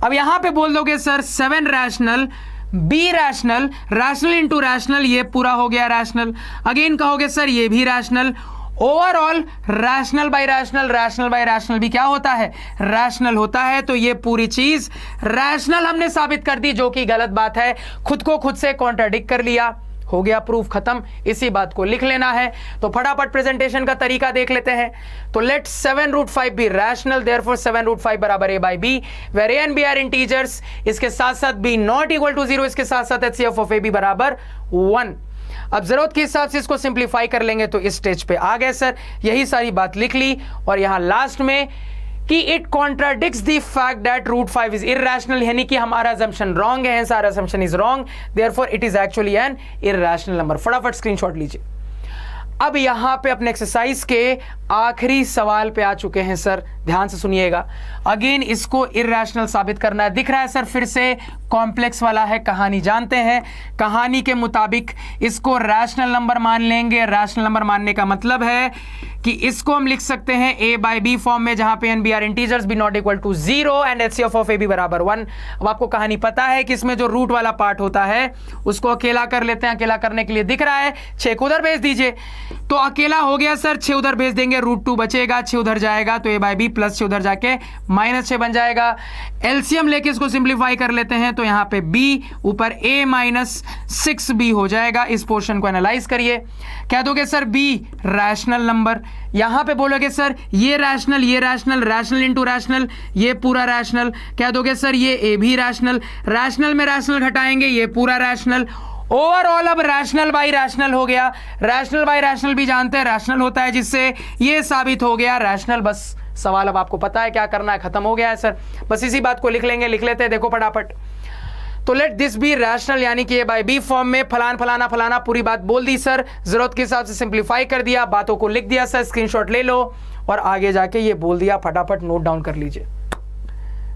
अब यहां पे बोल दोगे sir 7 rational, B rational, rational into rational, ये पूरा हो गया रैशनल। अगेन कहोगे सर ये भी rational. Overall rational by rational, rational by rational भी क्या होता है, रैशनल होता है। तो ये पूरी चीज रैशनल हमने साबित कर दी, जो कि गलत बात है, खुद को खुद से कॉन्ट्राडिक्ट कर लिया। हो गया प्रूफ खत्म, इसी बात को लिख लेना है। तो फटाफट प्रेजेंटेशन का तरीका देख लेते हैं। तो लेट 7√5 बी रैशनल, देयरफॉर 7√5 बराबर a by b, where a and b are integers, इसके साथ साथ b नॉट इक्वल टू 0, इसके साथ साथ HCF ऑफ ab बराबर 1। अब जरूरत के हिसाब से इसको सिंप्लीफाई कर लेंगे तो इस स्टेज पे आ गए सर, यही सारी बात लिख ली। और यहां लास्ट में कि it contradicts the fact that √5 is irrational, यानी कि हमारा असम्पशन रॉन्ग है, हमारा assumption is wrong, therefore it is actually an irrational number. फटाफट स्क्रीनशॉट लीजिए। अब यहां पे अपने एक्सरसाइज के आखिरी सवाल पे आ चुके हैं सर, ध्यान से सुनिएगा। अगेन इसको इर्रेशनल साबित करना है। दिख रहा है सर फिर से कॉम्प्लेक्स वाला है, कहानी जानते हैं। कहानी के मुताबिक इसको रैशनल नंबर मान लेंगे। रैशनल नंबर मानने का मतलब है कि इसको हम लिख सकते हैं a बाई बी फॉर्म में, जहां पे n b are integers, b not equal to 0 and HCF of a b बराबर 1। अब आपको कहानी पता है कि इसमें जो रूट वाला पार्ट होता है उसको अकेला कर लेते हैं। अकेला करने के लिए दिख रहा है 6 को उधर भेज दीजिए, तो अकेला हो गया सर। 6 उधर भेज देंगे, √2 बचेगा, 6 उधर जाएगा तो a बाई बी प्लस 6 उधर जाके -6 बन जाएगा। एलसीएम लेके इसको सिंप्लीफाई कर लेते हैं तो यहां पे b ऊपर a माइनस 6b हो जाएगा। इस पोर्शन को एनालाइज करिए, क्या दोगे सर b रैशनल नंबर। यहां पे बोलोगे सर ये रैशनल, ये रैशनल, रैशनल इंटू रैशनल, ये पूरा रैशनल। क्या दोगे सर ये a भी रैशनल, रैशनल में रैशनल घटाएंगे, ये पूरा रैशनल। ओवरऑल अब रैशनल बाई रैशनल हो गया। रैशनल बाई रैशनल भी जानते हैं रैशनल होता है, जिससे ये साबित हो गया रैशनल। बस सवाल अब आपको पता है क्या करना है, खत्म हो गया है सर। बस इसी बात को लिख लेंगे, लिख लेते हैं, देखो फटाफट। तो लेट दिस बी रैशनल, यानी कि a बाई बी फॉर्म में फलान फलाना फलाना पूरी बात बोल दी सर, जरूरत के हिसाब से सिंप्लीफाई कर दिया, बातों को लिख दिया सर, स्क्रीनशॉट ले लो और आगे जाके ये बोल दिया, फटाफट नोट डाउन कर लीजिए।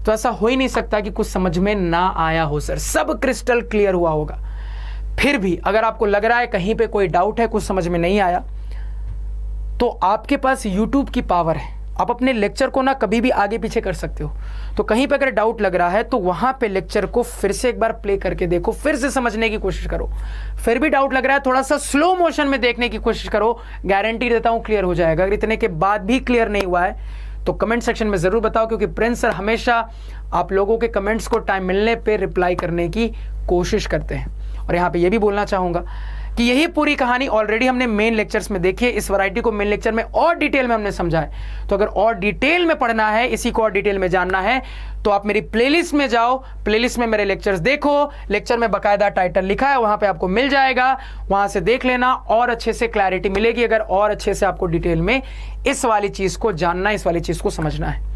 तो ऐसा हो ही नहीं सकता कि कुछ समझ में ना आया हो सर, सब क्रिस्टल क्लियर हुआ होगा। फिर भी अगर आपको लग रहा है कहीं पे कोई डाउट है, कुछ समझ में नहीं आया, तो आपके पास YouTube की पावर है, आप अपने लेक्चर को ना कभी भी आगे पीछे कर सकते हो। तो कहीं पे अगर डाउट लग रहा है तो वहां पे लेक्चर को फिर से एक बार प्ले करके देखो, फिर से समझने की कोशिश करो। फिर भी डाउट लग रहा है, थोड़ा सा स्लो मोशन में देखने की कोशिश करो, गारंटी देता हूं क्लियर हो जाएगा। अगर इतने के बाद भी क्लियर नहीं हुआ है तो कमेंट सेक्शन में जरूर बताओ, क्योंकि प्रिंस सर हमेशा आप लोगों के कमेंट्स को टाइम मिलने पे रिप्लाई करने की कोशिश करते हैं। और यहाँ पे ये भी बोलना चाहूंगा कि यही पूरी कहानी ऑलरेडी हमने मेन लेक्चर्स में देखी है। इस वैरायटी को मेन लेक्चर में और डिटेल में हमने समझा है। तो अगर और डिटेल में पढ़ना है, इसी को और डिटेल में जानना है, तो आप मेरी प्लेलिस्ट में जाओ, प्लेलिस्ट में मेरे लेक्चर्स देखो, लेक्चर में बाकायदा टाइटल लिखा है, वहां पे आपको मिल जाएगा, वहां से देख लेना और अच्छे से क्लैरिटी मिलेगी। अगर और अच्छे से आपको डिटेल में इस वाली चीज को जानना है, इस वाली चीज को समझना है।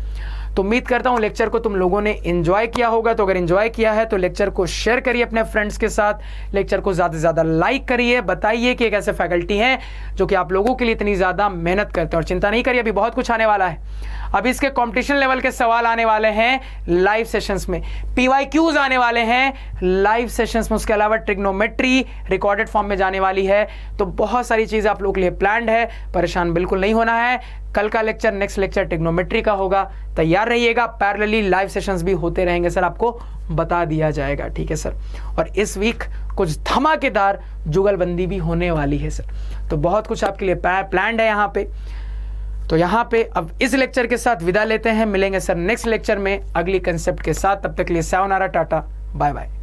तो उम्मीद करता हूं लेक्चर को तुम लोगों ने एंजॉय किया होगा। तो अगर एंजॉय किया है तो लेक्चर को शेयर करिए अपने फ्रेंड्स के साथ, लेक्चर को ज्यादा से ज्यादा लाइक करिए, बताइए कि एक ऐसे फैकल्टी हैं जो कि आप लोगों के लिए इतनी ज्यादा मेहनत करते हैं। और चिंता नहीं करिए, अभी बहुत कुछ आने वाला है। अभी इसके कंपटीशन लेवल के सवाल आने वाले हैं लाइव सेशंस में, PYQs आने वाले हैं लाइव सेशंस में, उसके अलावा ट्रिग्नोमेट्री रिकॉर्डेड फॉर्म में जाने वाली है। तो बहुत सारी चीजें आप लोगों के लिए प्लान्ड है, परेशान बिल्कुल नहीं होना है। कल का लेक्चर, नेक्स्ट लेक्चर ट्रिग्नोमेट्री का होगा, तैयार रहिएगा। पैरेलली लाइव सेशंस भी होते रहेंगे सर, आपको बता दिया जाएगा, ठीक है सर। और इस वीक कुछ धमाकेदार जुगलबंदी भी होने वाली है सर। तो बहुत कुछ आपके लिए प्लान्ड है यहाँ पे। तो यहाँ पे अब इस लेक्चर के साथ विदा लेते हैं, मिलेंगे सर नेक्स्ट लेक्चर में अगली कंसेप्ट के साथ। तब तक के लिए सायोनारा, टाटा, बाय बाय।